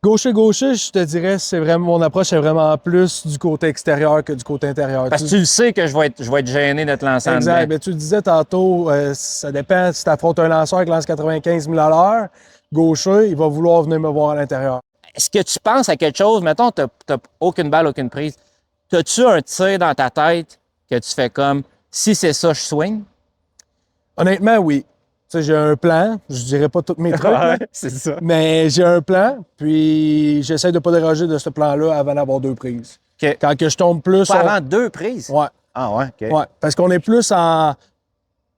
Gaucher, je te dirais, mon approche est vraiment plus du côté extérieur que du côté intérieur. Parce que tu le sais que je vais être gêné de te lancer en Exact. dedans. Mais tu le disais tantôt, ça dépend si tu affrontes un lanceur qui lance 95 000 à l'heure. Gaucher, il va vouloir venir me voir à l'intérieur. Est-ce que tu penses à quelque chose? Mettons, tu n'as aucune balle, aucune prise. As-tu un tir dans ta tête que tu fais comme si c'est ça, je swing? Honnêtement, oui. Tu sais, j'ai un plan. Je dirais pas tous mes trucs, là, c'est ça. mais j'ai un plan. Puis j'essaie de pas déroger de ce plan-là avant d'avoir 2 prises. OK. Quand que je tombe plus... Pas avant 2 prises? Ouais. Ah ouais, OK. Ouais, parce qu'on est plus en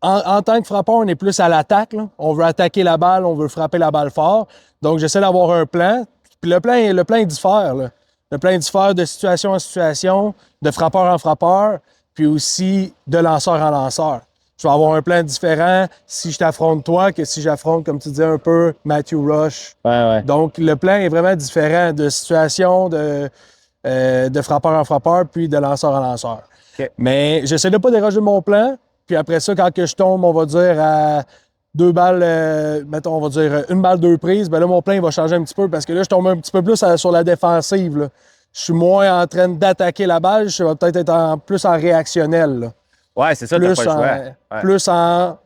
tant que frappeur, on est plus à l'attaque, là. On veut attaquer la balle, on veut frapper la balle fort. Donc, j'essaie d'avoir un plan. Puis le plan il diffère, là. Le plan il diffère de situation en situation, de frappeur en frappeur, puis aussi de lanceur en lanceur. Je vais avoir un plan différent si je t'affronte toi que si j'affronte, comme tu disais un peu, Matthew Rush. Ouais. Donc, le plan est vraiment différent de situation, de frappeur en frappeur, puis de lanceur en lanceur. OK. Mais j'essaie de pas déroger mon plan. Puis après ça, quand que je tombe, on va dire à 2 balles, mettons, on va dire 1 balle, 2 prises, ben là, mon plan il va changer un petit peu parce que là, je tombe un petit peu plus sur la défensive, là. Je suis moins en train d'attaquer la balle, je vais peut-être être plus en réactionnel, là. Ouais, c'est ça, t'as pas le choix. Ouais. Plus en...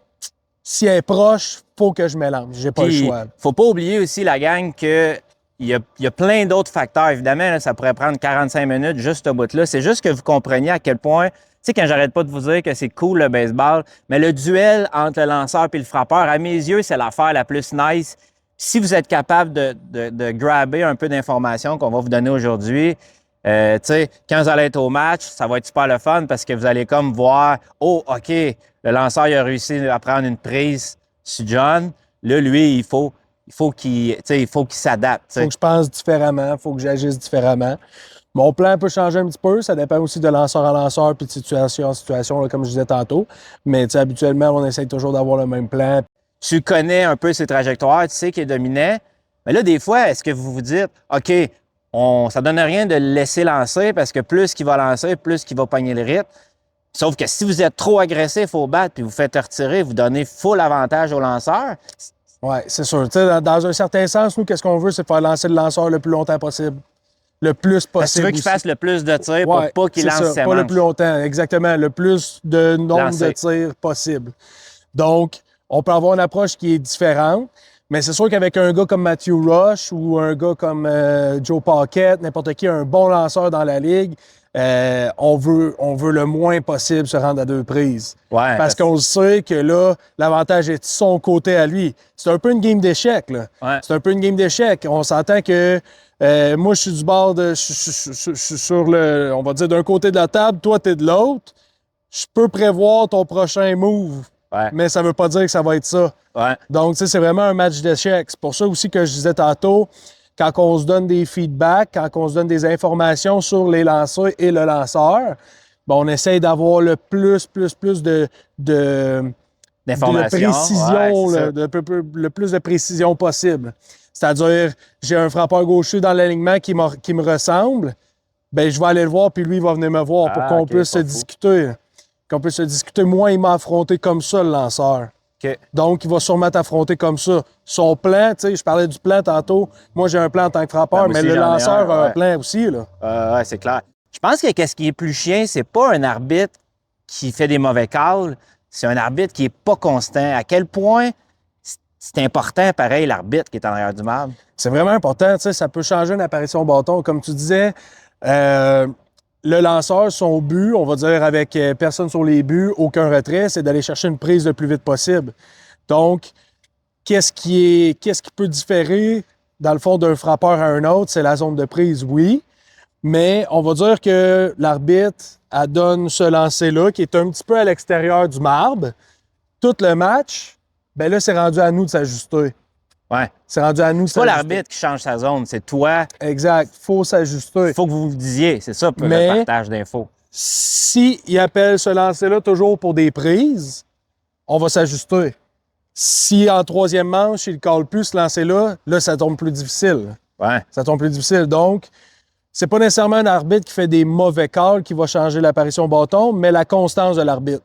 Si elle est proche, faut que je mélange. J'ai pas Puis, le choix. faut pas oublier aussi, la gang, qu'il y a plein d'autres facteurs. Évidemment, là, ça pourrait prendre 45 minutes juste ce bout-là. C'est juste que vous compreniez à quel point, tu sais, quand j'arrête pas de vous dire que c'est cool le baseball, mais le duel entre le lanceur et le frappeur, à mes yeux, c'est l'affaire la plus nice. Si vous êtes capable de grabber un peu d'informations qu'on va vous donner aujourd'hui, tu sais, quand vous allez être au match, ça va être super le fun parce que vous allez comme voir, oh, OK, le lanceur il a réussi à prendre une prise sur John. Là, lui, il faut qu'il s'adapte. Il faut que je pense différemment, il faut que j'agisse différemment. Mon plan peut changer un petit peu, ça dépend aussi de lanceur en lanceur puis de situation en situation, là, comme je disais tantôt. Mais habituellement, on essaie toujours d'avoir le même plan. Tu connais un peu ses trajectoires, tu sais qu'il est dominant. Mais là, des fois, est-ce que vous vous dites, OK, ça donne rien de le laisser lancer parce que plus qu'il va lancer, plus qu'il va pogner le rythme. Sauf que si vous êtes trop agressif au bat puis vous faites retirer, vous donnez full avantage au lanceur. Oui, c'est sûr. Dans un certain sens, nous, qu'est-ce qu'on veut, c'est faire lancer le lanceur le plus longtemps possible. Le plus possible. Parce que tu veux qu'il fasse le plus de tirs pour pas qu'il lance ses pas manches. le plus longtemps, exactement. Le plus de nombre Lancer. de tirs possible. Donc, on peut avoir une approche qui est différente, mais c'est sûr qu'avec un gars comme Matthew Rush ou un gars comme Joe Paquette, n'importe qui, un bon lanceur dans la ligue, on veut le moins possible se rendre à 2 prises. Ouais, parce qu'on sait que là, l'avantage est de son côté à lui. C'est un peu une game d'échecs, là. Ouais. C'est un peu une game d'échecs. On s'entend que moi, je suis du bord de... Je suis sur le... On va dire d'un côté de la table, toi, t'es de l'autre. Je peux prévoir ton prochain move, mais ça veut pas dire que ça va être ça. Ouais. Donc, tu sais, c'est vraiment un match d'échecs. C'est pour ça aussi que je disais tantôt, quand on se donne des feedbacks, quand on se donne des informations sur les lanceurs et le lanceur, ben, on essaye d'avoir le plus d'informations. précision, Ouais, le plus de précision possible. C'est-à-dire, j'ai un frappeur gaucher dans l'alignement qui me ressemble, ben je vais aller le voir, puis lui, il va venir me voir pour qu'on puisse se discuter. Qu'on puisse se discuter. Moi, il m'a affronté comme ça, le lanceur. OK. Donc, il va sûrement t'affronter comme ça. Son plan, tu sais, je parlais du plan tantôt. Moi, j'ai un plan en tant que frappeur, mais le lanceur a un plan aussi, là. Ouais, c'est clair. Je pense que ce qui est plus chiant, c'est pas un arbitre qui fait des mauvais calls, c'est un arbitre qui est pas constant. À quel point c'est important, pareil, l'arbitre qui est en arrière du marbre? C'est vraiment important, tu sais, ça peut changer une apparition au bâton. Comme tu disais, le lanceur, son but, on va dire avec personne sur les buts, aucun retrait, c'est d'aller chercher une prise le plus vite possible. Donc, qu'est-ce qui peut différer, dans le fond, d'un frappeur à un autre? C'est la zone de prise, oui. Mais on va dire que l'arbitre, elle donne ce lancer-là, qui est un petit peu à l'extérieur du marbre. Tout le match, ben là, c'est rendu à nous de s'ajuster. Ouais. C'est rendu à nous de C'est pas s'ajuster. l'arbitre qui change sa zone, c'est toi. Exact. Faut s'ajuster. Il faut que vous vous disiez, c'est ça pour Mais- le partage d'infos. Si il appelle ce lancer-là toujours pour des prises, on va s'ajuster. Si en troisième manche, il ne colle plus ce lancer-là, là, ça tombe plus difficile. Ouais. Ça tombe plus difficile. Donc, c'est pas nécessairement un arbitre qui fait des mauvais calls qui va changer l'apparition au bâton, mais la constance de l'arbitre.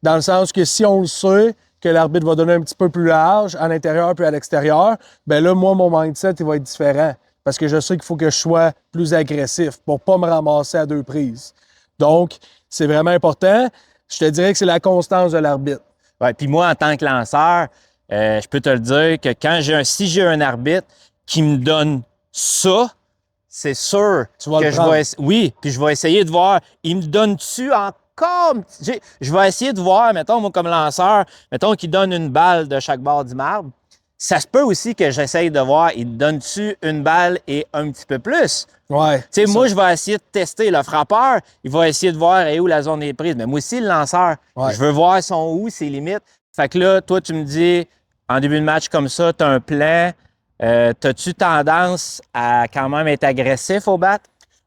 Dans le sens que si on le sait que l'arbitre va donner un petit peu plus large à l'intérieur puis à l'extérieur, ben là, moi, mon mindset, il va être différent. Parce que je sais qu'il faut que je sois plus agressif pour pas me ramasser à deux prises. Donc, c'est vraiment important. Je te dirais que c'est la constance de l'arbitre. Ouais, puis moi, en tant que lanceur, je peux te le dire que si j'ai un arbitre qui me donne ça, c'est sûr Tu vas que le je prendre. vais oui, puis je vais essayer de voir, il me donne-tu encore? Je vais essayer de voir, mettons, moi comme lanceur, mettons qu'il donne une balle de chaque bord du marbre. Ça se peut aussi que j'essaye de voir, il donne-tu une balle et un petit peu plus? Ouais. Tu sais, c'est moi, ça. je vais essayer de tester. Le frappeur, il va essayer de voir où la zone est prise. Mais moi aussi, le lanceur, Ouais. je veux voir son où, ses limites. Fait que là, toi, tu me dis, en début de match comme ça, tu as un plan. T'as-tu tendance à quand même être agressif au bat?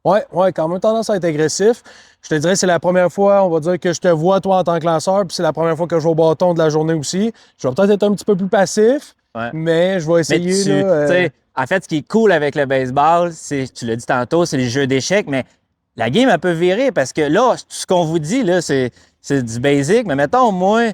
Ouais, quand même tendance à être agressif. Je te dirais, c'est la première fois, on va dire, que je te vois, toi, en tant que lanceur, puis c'est la première fois que je joue au bâton de la journée aussi. Je vais peut-être être un petit peu plus passif, Ouais. mais je vais Mais essayer. tu sais, en fait, ce qui est cool avec le baseball, c'est, tu l'as dit tantôt, c'est les jeux d'échecs, mais la game, elle peut virer parce que là, tout ce qu'on vous dit, là, c'est du basic. Mais mettons, moi,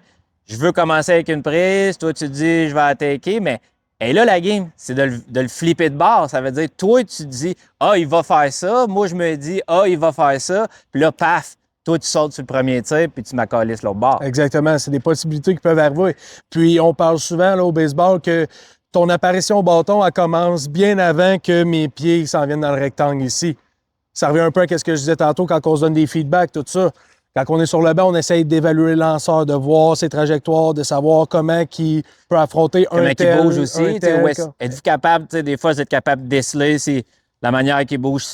je veux commencer avec une prise, toi, tu dis, je vais attaquer, mais et là, la game, c'est de le flipper de bord. Ça veut dire, toi, tu dis, ah, il va faire ça. Moi, je me dis, ah, il va faire ça. Puis là, paf, toi, tu sautes sur le premier tir, puis tu m'accalisses l'autre bord. Exactement, c'est des possibilités qui peuvent arriver. Puis on parle souvent là, au baseball que ton apparition au bâton, elle commence bien avant que mes pieds s'en viennent dans le rectangle ici. Ça revient un peu à ce que je disais tantôt quand on se donne des feedbacks, tout ça. Quand on est sur le banc, on essaye d'évaluer le lanceur, de voir ses trajectoires, de savoir comment il peut affronter Comment un il tel, bouge aussi. un tu sais, tel. êtes-vous capable, tu sais, des fois, vous êtes capable de déceler la manière qu'il bouge,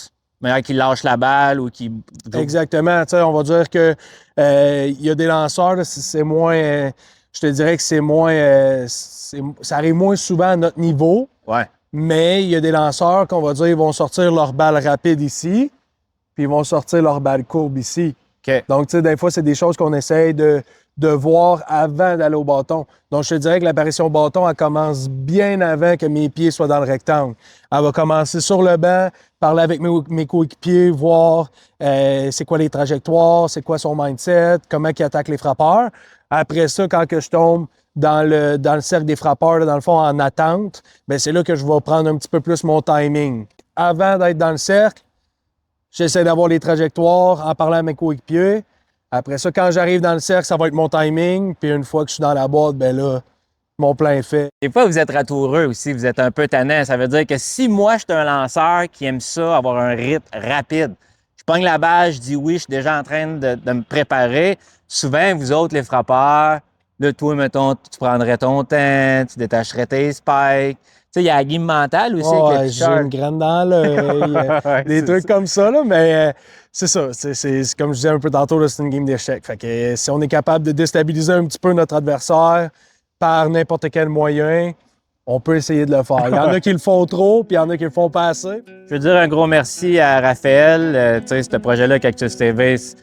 la manière qu'il lâche la balle ou qu'il. Exactement. Tu sais, on va dire que il y a des lanceurs, là, c'est moins. Je te dirais que c'est moins. Ça arrive moins souvent à notre niveau, Ouais. mais il y a des lanceurs qu'on va dire ils vont sortir leur balle rapide ici, puis ils vont sortir leur balle courbe ici. OK. Donc, tu sais, des fois, c'est des choses qu'on essaye de voir avant d'aller au bâton. Donc, je te dirais que l'apparition au bâton, elle commence bien avant que mes pieds soient dans le rectangle. Elle va commencer sur le banc, parler avec mes coéquipiers, voir c'est quoi les trajectoires, c'est quoi son mindset, comment il attaque les frappeurs. Après ça, quand que je tombe dans le cercle des frappeurs, là, dans le fond, en attente, bien, c'est là que je vais prendre un petit peu plus mon timing. Avant d'être dans le cercle, j'essaie d'avoir les trajectoires en parlant à mes coéquipiers. Après ça, quand j'arrive dans le cercle, ça va être mon timing. Puis une fois que je suis dans la boîte, ben là, mon plan est fait. Des fois, vous êtes ratoureux aussi, vous êtes un peu tannant. Ça veut dire que si moi, je suis un lanceur qui aime ça, avoir un rythme rapide, je pogne la balle, je dis oui, je suis déjà en train de me préparer. Souvent, vous autres, les frappeurs, là, toi, mettons, tu prendrais ton temps, tu détacherais tes spikes. Tu sais, il y a la game mentale aussi avec Ouais, le j'ai pitcher. une graine dans l'œil, Ouais, des c'est trucs ça. comme ça, là, mais c'est ça. C'est comme je disais un peu tantôt, là, c'est une game d'échecs. Fait que si on est capable de déstabiliser un petit peu notre adversaire par n'importe quel moyen, on peut essayer de le faire. Il y en a qui le font trop, puis il y en a qui le font pas assez. Je veux dire un gros merci à Raphaël. Tu sais, ce projet-là, Cactus TV, c'est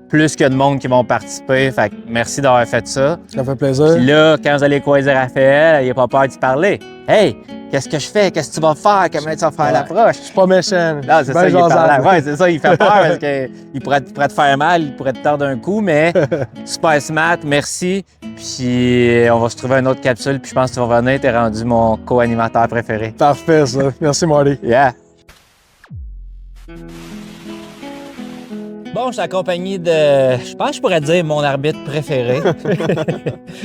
plus que de monde qui vont participer. Fait que merci d'avoir fait ça. Ça fait plaisir. Puis là, quand vous allez croiser Raphaël, il n'a pas peur d'y parler. Hey, qu'est-ce que je fais? Qu'est-ce que tu vas faire? Comment tu vas faire l'approche? Je suis pas méchant. Non, c'est ça, il est parlant. Ouais, c'est ça, il fait peur parce qu'il pourrait te faire mal, il pourrait te tordre un coup, mais super smart, merci. Puis on va se trouver une autre capsule, puis je pense que tu vas venir, t'es rendu mon co-animateur préféré. Parfait, ça. Merci, Marty. Yeah! Bon, je suis accompagné de, je pense que je pourrais dire mon arbitre préféré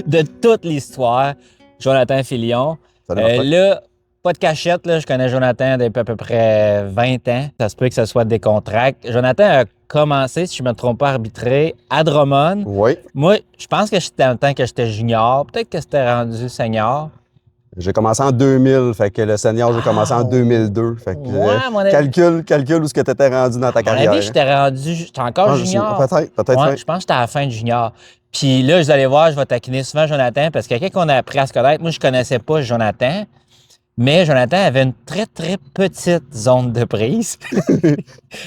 de toute l'histoire, Jonathan Filion. Là, pas de cachette, là, je connais Jonathan depuis à peu près 20 ans. Ça se peut que ce soit des contracts. Jonathan a commencé, si je ne me trompe pas, à arbitrer à Drummond. Oui. Moi, je pense que c'était dans le temps que j'étais junior. Peut-être que c'était rendu senior. J'ai commencé en 2000, fait que le senior, j'ai commencé en 2002. Fait que, Ouais, à mon avis. calcule où ce que tu étais rendu dans ta À mon carrière. avis, j'étais encore Ah, junior. peut-être, Ouais, ouais. je pense que j'étais à la fin de junior. Puis là, vous allez voir, je vais taquiner souvent Jonathan parce que quelqu'un qu'on a appris à se connaître, moi, je connaissais pas Jonathan, mais Jonathan avait une très, très petite zone de prise.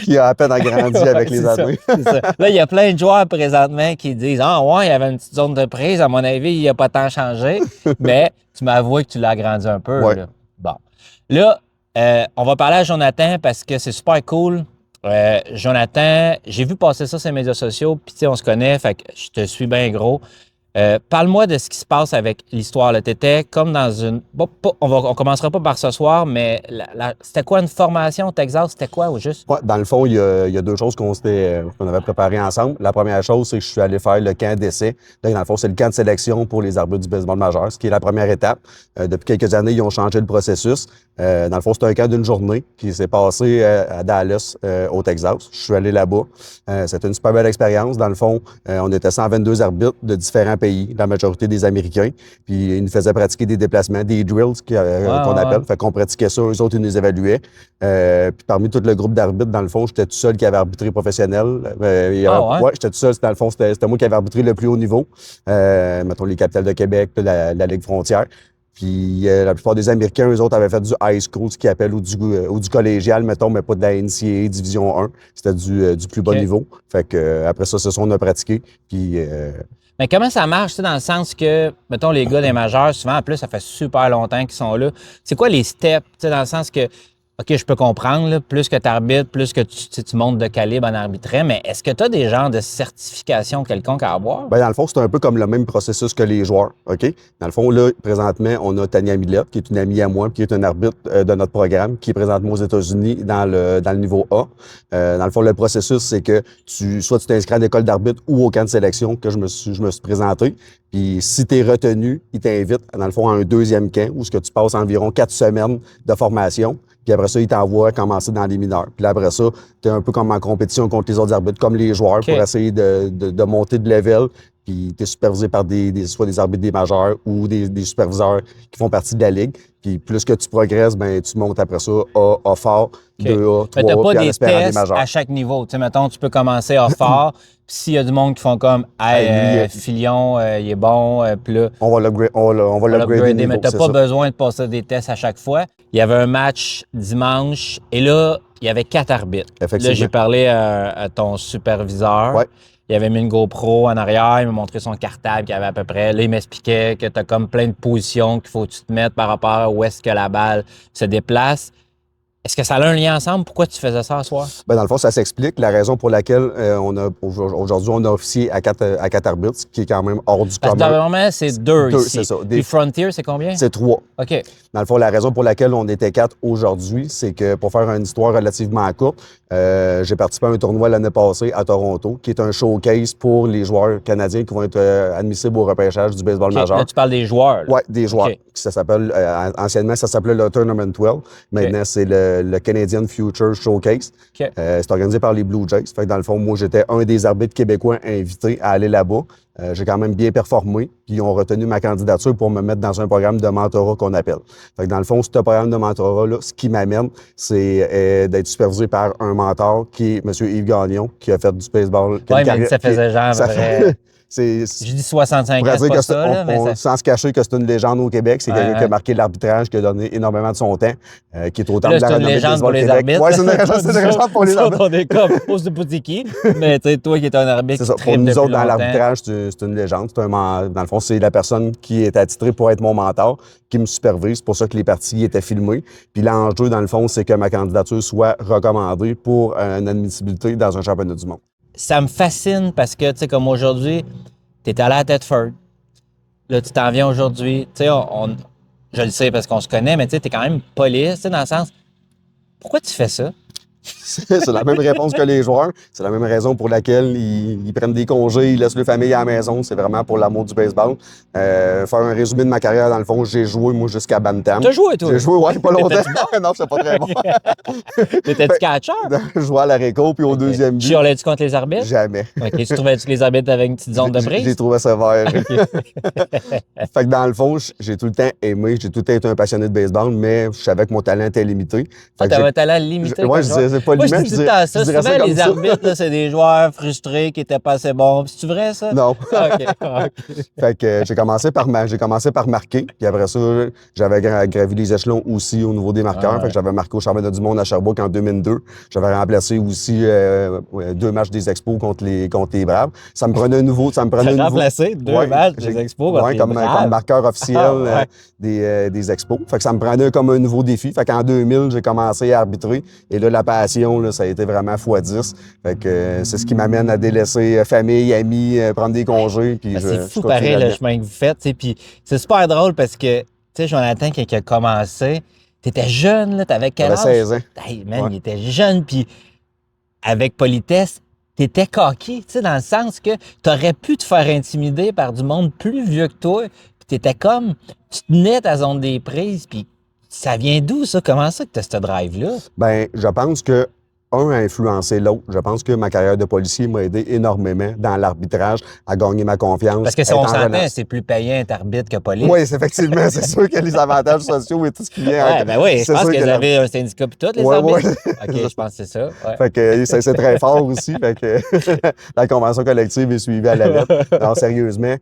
Qui a à peine agrandi avec Ouais, les c'est ça, années. c'est ça. Là, il y a plein de joueurs présentement qui disent Ah, ouais, il y avait une petite zone de prise. À mon avis, il n'a pas tant changé. Mais tu m'as avoué que tu l'as agrandi un peu. Ouais. Là. Bon. Là, on va parler à Jonathan parce que c'est super cool. Jonathan, j'ai vu passer ça sur les médias sociaux, puis tu sais, on se connaît, fait que je te suis bien gros. Parle-moi de ce qui se passe avec l'histoire. Tu étais comme dans une. Bon, on commencera pas par ce soir, mais c'était quoi une formation au Texas? C'était quoi ou juste? Ouais, dans le fond, il y a deux choses qu'on avait préparées ensemble. La première chose, c'est que je suis allé faire le camp d'essai. Là, dans le fond, c'est le camp de sélection pour les arbitres du baseball majeur, ce qui est la première étape. Depuis quelques années, ils ont changé le processus. Dans le fond, c'est un camp d'une journée qui s'est passé à Dallas, au Texas. Je suis allé là-bas. C'était une super belle expérience. Dans le fond, on était 122 arbitres de différents pays, la majorité des Américains. Puis ils nous faisaient pratiquer des déplacements, des drills qu'on appelle. Fait qu'on pratiquait ça, eux autres, ils nous évaluaient. Puis parmi tout le groupe d'arbitres, dans le fond, j'étais tout seul qui avait arbitré professionnel. Ouais, j'étais tout seul. Dans le fond, c'était moi qui avais arbitré le plus haut niveau. Mettons les capitales de Québec, la Ligue frontière. Puis la plupart des Américains, eux autres, avaient fait du high school, ce qu'ils appellent, ou du collégial, mettons, mais pas de la NCAA Division 1. C'était du plus bas niveau. Fait que après ça, on a pratiqué. Puis... Mais comment ça marche, tu sais, dans le sens que, mettons, les gars des majeurs, souvent, en plus, ça fait super longtemps qu'ils sont là. C'est quoi les steps, tu sais, dans le sens que, OK, je peux comprendre, là, plus que tu arbitres, plus que tu montes de calibre en arbitrage, mais est-ce que tu as des genres de certification quelconque à avoir? Bien, dans le fond, c'est un peu comme le même processus que les joueurs, OK? Dans le fond, là, présentement, on a Tania Millette, qui est une amie à moi, qui est un arbitre de notre programme, qui est présentement aux États-Unis dans le niveau A. Dans le fond, le processus, c'est que soit tu t'inscris à l'école d'arbitre ou au camp de sélection que je me suis présenté. Puis si tu es retenu, ils t'invitent, dans le fond, à un deuxième camp où ce que tu passes environ 4 semaines de formation. Puis après ça, ils t'envoient commencer dans les mineurs. Puis là, après ça, tu es un peu comme en compétition contre les autres arbitres, comme les joueurs, pour essayer de monter de level. Puis tu es supervisé par soit des arbitres des majeurs ou des superviseurs qui font partie de la ligue. Puis plus que tu progresses, ben tu montes après ça A fort, 2A, 3A, mais t'as pas puis en des espérant des tests majeurs. à chaque niveau. Tu sais, mettons, tu peux commencer à fort, puis s'il y a du monde qui font comme « Hey, Filion, il est bon », puis là... On va l'upgrader, mais t'as pas besoin de passer des tests à chaque fois. Il y avait un match dimanche, et là, il y avait 4 arbitres. Là, j'ai parlé à ton superviseur. Ouais. Il avait mis une GoPro en arrière, il m'a montré son cartable qu'il avait à peu près. Là, il m'expliquait que tu as comme plein de positions qu'il faut que tu te mettes par rapport à où est-ce que la balle se déplace. Est-ce que ça a un lien ensemble? Pourquoi tu faisais ça ce soir? Bien, dans le fond, ça s'explique. La raison pour laquelle aujourd'hui, on a officié à 4 arbitres, ce qui est quand même hors du commun. Parce que normalement, c'est 2 ici. C'est ça. Puis Frontier, c'est combien? C'est 3. OK. Dans le fond, la raison pour laquelle on était 4 aujourd'hui, c'est que pour faire une histoire relativement courte, j'ai participé à un tournoi l'année passée à Toronto, qui est un showcase pour les joueurs canadiens qui vont être admissibles au repêchage du baseball majeur. Là, tu parles des joueurs. Oui, des joueurs. Okay. Ça s'appelle, anciennement, ça s'appelait le Tournament 12. Maintenant, c'est le Canadian Future Showcase. Okay. C'est organisé par les Blue Jays. Fait que dans le fond, moi, j'étais un des arbitres québécois invités à aller là-bas. J'ai quand même bien performé, puis ils ont retenu ma candidature pour me mettre dans un programme de mentorat qu'on appelle. Fait que dans le fond, ce programme de mentorat-là, ce qui m'amène, c'est d'être supervisé par un mentor qui est M. Yves Gagnon, qui a fait du baseball. Oui, mais ça faisait genre vrai... Je dis 65 ans, c'est pas ça, là, mais sans se cacher que c'est une légende au Québec. C'est quelqu'un qui a marqué l'arbitrage, qui a donné énormément de son temps, qui est au temple de la renommée du baseball Québec. Oui, c'est une légende pour les arbitres. On est comme, on sait pas c'est qui, mais tu sais, toi qui es un arbitre. C'est ça. Pour nous autres, dans l'arbitrage, c'est une légende. Dans le fond, c'est la personne qui est attitrée pour être mon mentor, qui me supervise. C'est pour ça que les parties étaient filmées. Puis l'enjeu, dans le fond, c'est que ma candidature soit recommandée pour une admissibilité dans un championnat du monde. Ça me fascine parce que, tu sais, comme aujourd'hui, tu es allé à Thetford. Là, tu t'en viens aujourd'hui. Tu sais, je le sais parce qu'on se connaît, mais tu sais, tu es quand même police, tu sais, dans le sens. Pourquoi tu fais ça? C'est la même réponse que les joueurs. C'est la même raison pour laquelle ils prennent des congés, ils laissent leur famille à la maison. C'est vraiment pour l'amour du baseball. Faire un résumé de ma carrière, dans le fond, j'ai joué, moi, jusqu'à Bantam. T'as joué, toi? J'ai joué, ouais, pas longtemps. T'étais-tu bon? Non, c'est pas très bon. T'étais-tu catcher? Je jouais à la réco, puis au deuxième but. Chialais-tu contre les arbitres? Jamais. OK. Tu trouvais-tu que les arbitres avaient une petite zone de J'ai prise? trouvé ça vert. Fait que dans le fond, j'ai tout le temps aimé, j'ai tout le temps été un passionné de baseball, mais je savais que mon talent était limité. Fait que T'avais j'ai- un talent limité. Ouais, je disais, c'est pas Moi, je limité, dis tout le temps ça. je dirais Souvent, comme les ça. arbitres, là, c'est des joueurs frustrés qui étaient pas assez bons. C'est-tu vrai, ça? Non. OK. Fait que j'ai commencé par marquer. Puis après ça, j'avais gravi les échelons aussi au niveau des marqueurs. Ah ouais. Fait que j'avais marqué au championnat du monde à Sherbrooke en 2002. J'avais remplacé aussi 2 matchs des Expos contre les Braves. Ça me prenait un nouveau. T'as remplacé 2 Ouais, matchs des j'ai- Expos contre ouais, les comme Braves. marqueur officiel Ah ouais. des Expos. Fait que ça me prenait comme un nouveau défi. Fait qu'en 2000, j'ai commencé à arbitrer. Et là, la passion, là, ça a été vraiment x10. Fait que c'est ce qui m'amène à délaisser famille, amis, prendre des congés. Puis je C'est fou continue pareil le là-dedans. chemin que vous faites. Tu sais, puis c'est super drôle parce que, tu sais, Jonathan, quand il a commencé, t'étais jeune, là, t'avais quel âge? J'avais 16 ans. Hey, man, Ouais. il était jeune, puis avec politesse, t'étais coquille, tu sais, dans le sens que t'aurais pu te faire intimider par du monde plus vieux que toi, puis t'étais comme, tu tenais ta zone des prises, puis ça vient d'où, ça? Comment ça que t'as ce drive-là? Ben, je pense que un a influencé l'autre. Je pense que ma carrière de policier m'a aidé énormément dans l'arbitrage à gagner ma confiance. Parce que si être on en s'entend, relation. c'est plus payant être arbitre que police. Oui, effectivement, c'est sûr que les avantages sociaux et tout ce qui vient. Ouais, ben oui, je c'est pense sûr que vous la- avez un syndicat puis tout, les Ouais, arbitres. ouais. OK, je pense que c'est ça. Ouais. Fait que c'est très fort aussi. Fait que la convention collective est suivie à la lettre. Non, sérieusement,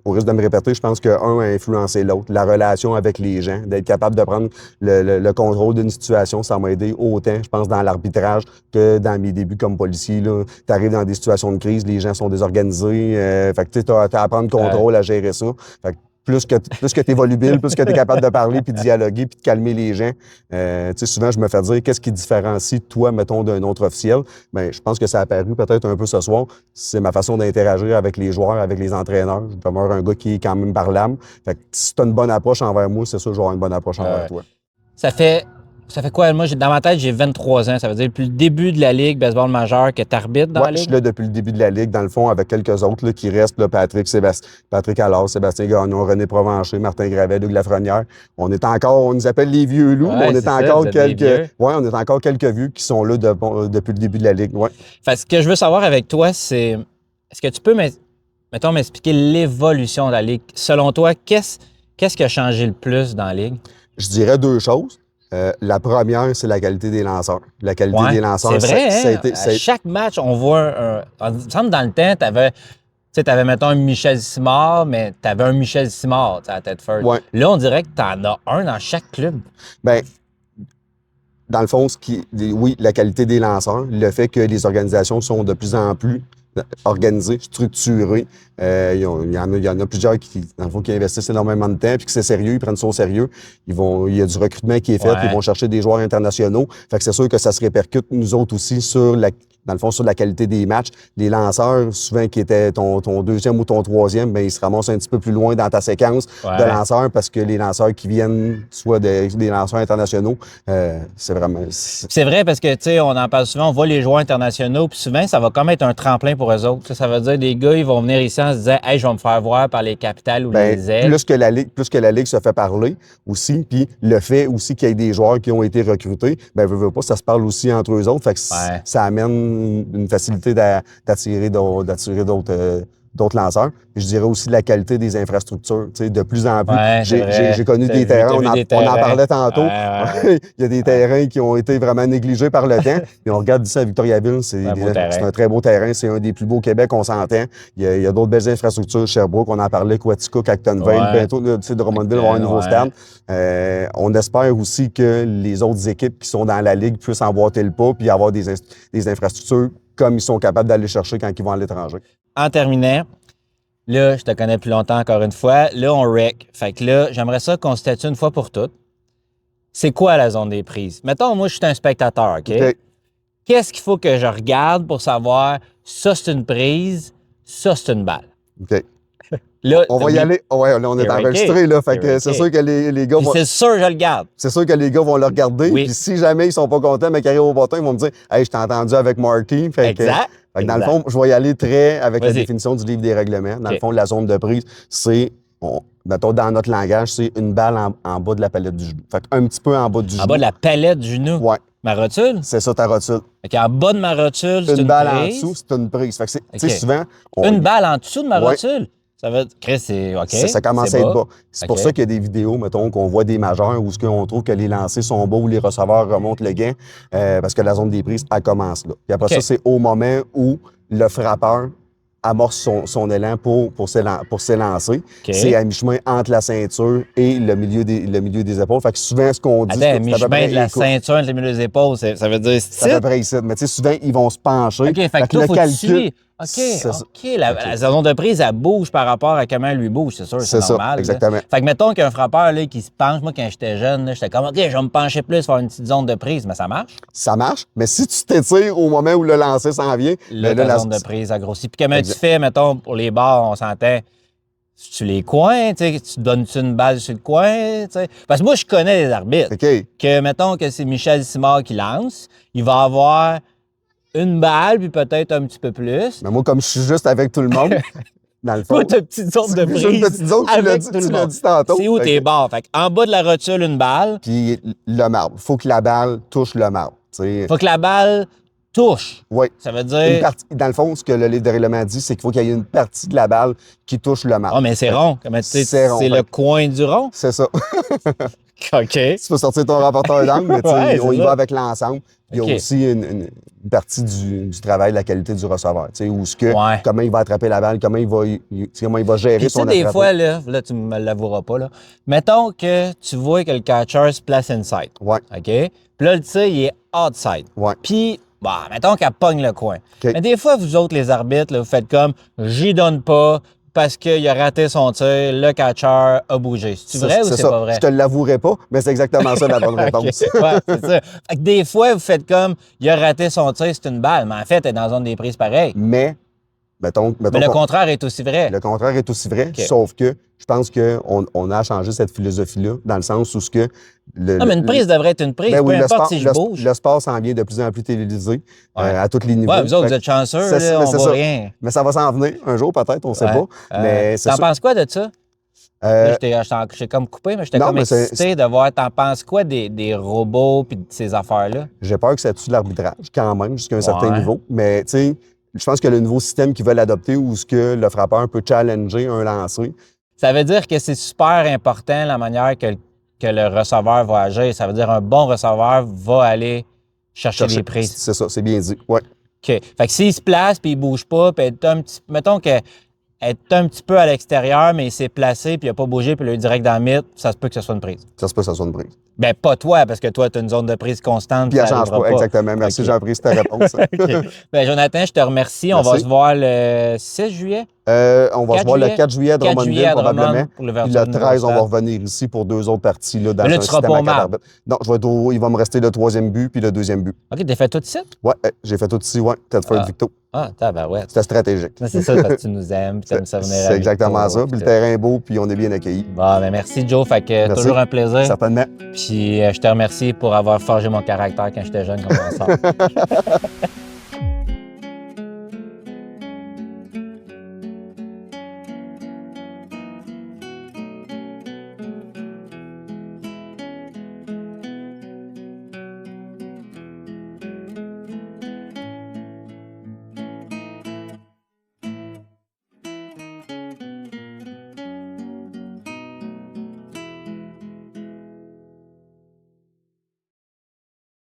au risque de me répéter, je pense qu'un a influencé l'autre. La relation avec les gens, d'être capable de prendre le contrôle d'une situation, ça m'a aidé autant, je pense, dans l'arbitrage que dans mes débuts comme policier. Tu arrives dans des situations de crise, les gens sont désorganisés. Fait que tu as à prendre contrôle, à gérer ça. Fait que plus que tu es volubile, plus que tu es capable de parler, puis de dialoguer, puis de calmer les gens. Tu sais, souvent, je me fais dire, qu'est-ce qui différencie toi, mettons, d'un autre officiel? Bien, je pense que ça a apparu peut-être un peu ce soir. C'est ma façon d'interagir avec les joueurs, avec les entraîneurs. Je demeure un gars qui est quand même parlable. Fait que si tu as une bonne approche envers moi, c'est sûr que j'aurai une bonne approche envers toi. Ça fait quoi? Moi, dans ma tête, j'ai 23 ans. Ça veut dire depuis le début de la Ligue baseball majeur que tu arbitres dans Ouais, la je Ligue? suis là depuis le début de la Ligue, dans le fond, avec quelques autres là, qui restent, là, Patrick Allard, Sébastien Gagnon, René Provencher, Martin Gravel, Hugues Lafrenière. On nous appelle les vieux loups, Ouais, mais on c'est est ça, encore vous êtes des vieux. on est encore quelques vieux qui sont là depuis le début de la Ligue. Ouais. Fait que ce que je veux savoir avec toi, c'est est-ce que tu peux m'expliquer l'évolution de la Ligue? Selon toi, qu'est-ce qui a changé le plus dans la Ligue? Je dirais 2 choses. La première, c'est la qualité des lanceurs. La qualité Ouais, des lanceurs, c'est vrai, ça a hein? été- À chaque match, on voit il me semble dans le temps, t'avais, mettons, un Michel Simard, mais t'avais un Michel Simard à Tedford. Ouais. Là, on dirait que t'en as un dans chaque club. Ben, dans le fond, oui, la qualité des lanceurs, le fait que les organisations sont de plus en plus organisées, structurées. Il y en a plusieurs qui investissent énormément de temps puis que c'est sérieux, ils prennent ça au sérieux. Il y a du recrutement qui est fait, Ouais. ils vont chercher des joueurs internationaux. Fait que c'est sûr que ça se répercute, nous autres aussi, sur la qualité des matchs. Les lanceurs, souvent qui étaient ton deuxième ou ton troisième, ben ils se ramassent un petit peu plus loin dans ta séquence Ouais. de lanceurs parce que les lanceurs qui viennent, soit des lanceurs internationaux, c'est vraiment... C'est vrai parce que, tu sais, on en parle souvent, on voit les joueurs internationaux, puis souvent, ça va comme être un tremplin pour eux autres. Ça veut dire des gars, ils vont venir ici en se disant, hey, je vais me faire voir par les capitales ou Ben, les ailes. plus que la Ligue se fait parler aussi, puis le fait aussi qu'il y ait des joueurs qui ont été recrutés, ben veux pas, ça se parle aussi entre eux autres. Fait que Ouais. ça amène une facilité d'attirer d'autres lanceurs. Puis je dirais aussi la qualité des infrastructures. Tu sais, de plus en plus, Ouais, c'est vrai. j'ai connu T'as des vu- terrains, t'as vu des on en terrains. parlait tantôt. Ouais. Il y a des terrains qui ont été vraiment négligés par le temps. Puis on regarde ici à Victoriaville, c'est Un beau terrain. un très beau terrain. C'est un des plus beaux au Québec, on s'entend. Il y a d'autres belles infrastructures. Sherbrooke, on en parlait, Quaticook, Actonville. Ouais. Bientôt, là, tu sais, de Drummondville va avoir un nouveau Ouais. stade. On espère aussi que les autres équipes qui sont dans la Ligue puissent emboîter le pas puis avoir des infrastructures comme ils sont capables d'aller chercher quand ils vont à l'étranger. En terminant, là, je te connais plus longtemps encore une fois. Là, on rec. Fait que là, j'aimerais ça qu'on statue une fois pour toutes. C'est quoi la zone des prises? Mettons, moi, je suis un spectateur, OK? OK. Qu'est-ce qu'il faut que je regarde pour savoir ça, c'est une prise, ça, c'est une balle? OK. Là, On va y aller. Ouais, là, on est C'est enregistré, là. Fait que c'est raqué. sûr que les gars Puis vont. c'est sûr que je le garde. C'est sûr que les gars vont le regarder. Oui. Puis si jamais ils sont pas contents, mais qu'ils arrivent au bâton, ils vont me dire hey, je t'ai entendu avec Marty. Fait que, Exact. fait que dans le Exact. fond, je vais y aller très avec la Vas-y. définition du livre des règlements. Dans le OK. fond, la zone de prise, c'est, mettons, dans notre langage, c'est une balle en bas de la palette du genou. Fait un petit peu en bas du genou. En bas de la palette du genou. Ouais, Ma rotule? c'est ça ta rotule. Fait qu'en bas de ma rotule, c'est Une une balle prise. en dessous, c'est une prise. Fait que c'est, tu sais, OK. souvent. Une balle en dessous de ma Ouais. rotule? Ça veut dire, Chris, c'est OK. Ça commence c'est à être bas. C'est pour OK. ça qu'il y a des vidéos, mettons, qu'on voit des majeurs où on trouve que les lancers sont bas ou les receveurs remontent le gain parce que la zone des prises, elle commence là. Puis après OK. ça, c'est au moment où le frappeur amorce son élan pour s'élancer. OK. C'est à mi-chemin entre la ceinture et le milieu des épaules. Fait que souvent, ce qu'on dit... Attends, c'est à peu mi-chemin près de la écoute, ceinture entre les milieux des épaules, ça veut dire c'est à peu près ici. Mais tu sais, souvent, ils vont se pencher. OK, fait que toi, le faut que tu suis. OK, c'est ça. OK. La zone de prise, elle bouge par rapport à comment elle lui bouge, c'est sûr, c'est C'est normal. ça, là. exactement. Fait que mettons qu'il y a un frappeur là, qui se penche. Moi, quand j'étais jeune, là, j'étais comme, OK, je vais me pencher plus, faire une petite zone de prise, mais ça marche. Ça marche, mais si tu t'étires au moment où le lancer s'en vient... Là, ben ta zone de prise a grossi. Puis comment tu Exact. fais, mettons, pour les barres, on s'entend, tu les coins, tu sais, tu donnes-tu une balle sur le coin, tu sais? Parce que moi, je connais les arbitres. OK. Que, mettons que c'est Michel Simard qui lance, il va avoir une balle, puis peut-être un petit peu plus. Mais moi, comme je suis juste avec tout le monde, dans le fond... Toi, t'as une petite zone de J'ai une prise. petite zone, tu l'as avec dit, tout le tu l'as monde. dit tantôt. C'est où Fait tes que- barres? Fait en bas de la rotule, une balle. Puis le marbre. Il faut que la balle touche le marbre. Tu sais. Faut que la balle touche. Oui. Ça veut Une dire. partie, dans le fond, ce que le livre de règlement dit, c'est qu'il faut qu'il y ait une partie de la balle qui touche le marbre. Oh, mais c'est rond. Comment tu sais, C'est rond, c'est le ouais. coin du rond. C'est ça. OK. Tu peux sortir ton rapporteur d'angle, mais tu sais, Ouais, on c'est y ça. va avec l'ensemble. Puis il y OK. a aussi une partie du travail de la qualité du receveur. Tu sais, où ce que, Ouais. comment il va attraper la balle, comment il va gérer Puis tu son sais, des attrapé. fois, là, tu me l'avoueras pas, là. Mettons que tu vois que le catcher se place inside. Ouais, OK? Puis là, le tir, il est outside. ouais. Puis, bah, mettons qu'elle pogne le coin. OK. Mais des fois, vous autres, les arbitres, là, vous faites comme j'y donne pas parce qu'il a raté son tir, le catcher a bougé. C'est vrai ou c'est ça. pas vrai? Je te l'avouerai pas, mais c'est exactement ça la bonne réponse. OK. Ouais, c'est ça. Fait que des fois, vous faites comme il a raté son tir, c'est une balle. Mais en fait, elle est dans la zone des prises pareil. Mais, mettons Mais le qu'on- contraire est aussi vrai. Le contraire est aussi vrai, OK. sauf que je pense qu'on a changé cette philosophie-là, dans le sens où ce que... Non, mais une prise devrait être une prise, Ben peu oui, importe si je bouge. le sport s'en vient de plus en plus télévisé Ouais. à tous les niveaux. Ouais, vous autres, Fait vous êtes chanceux, c'est- là, mais on c'est voit ça. rien. Mais ça va s'en venir un jour, peut-être, on ne sait Ouais. pas. Mais c'est T'en sûr. penses quoi de ça? Euh, Là, j'étais comme coupé, mais j'étais non, comme mais c'est- excité de voir. T'en penses quoi des robots puis de ces affaires-là? J'ai peur que ça tue l'arbitrage, quand même, jusqu'à un certain Ouais. niveau. Mais, tu sais, je pense que le nouveau système qu'ils veulent adopter, où ce que le frappeur peut challenger un lancer, Ça veut dire que c'est super important la manière que le receveur va agir. Ça veut dire un bon receveur va aller chercher des prises. c'est ça, c'est bien dit. Ouais. OK. Fait que s'il se place puis il bouge pas, puis mettons que est un petit peu à l'extérieur, mais il s'est placé puis il n'a pas bougé puis il est direct dans le mythe, ça se peut que ce soit une prise. Ça se peut que ça soit une prise. Ben pas toi, parce que toi, tu as une zone de prise constante. Puis elle ça change arrivera pas, exactement. Merci, OK. j'ai appris ta réponse. OK. Ben Jonathan, je te remercie. On va Merci. se voir le 6 juillet. On va 4 se voir le juillet. 4 juillet à 4 Drummondville, juillet à Drummond probablement. pour Puis l'ouverture le du 13, on va stade. revenir ici pour 2 autres parties là, dans Mais là, un tu seras système pas à au 4 marbre. arbitres. Non, il va me rester le 3e but puis le 2e but. OK, t'as fait tout ici? Ouais, j'ai fait tout ici, ouais. Tedford Ah. Victo. Ah, ouais. C'était stratégique. C'est ça, parce que tu nous aimes, puis tu aimes ça venir C'est avec exactement toi, ça. Puis le terrain est beau, puis on est bien accueillis. Bon, ben merci Joe, fait que Merci. toujours un plaisir. Certainement. Puis je te remercie pour avoir forgé mon caractère quand j'étais jeune comme ça.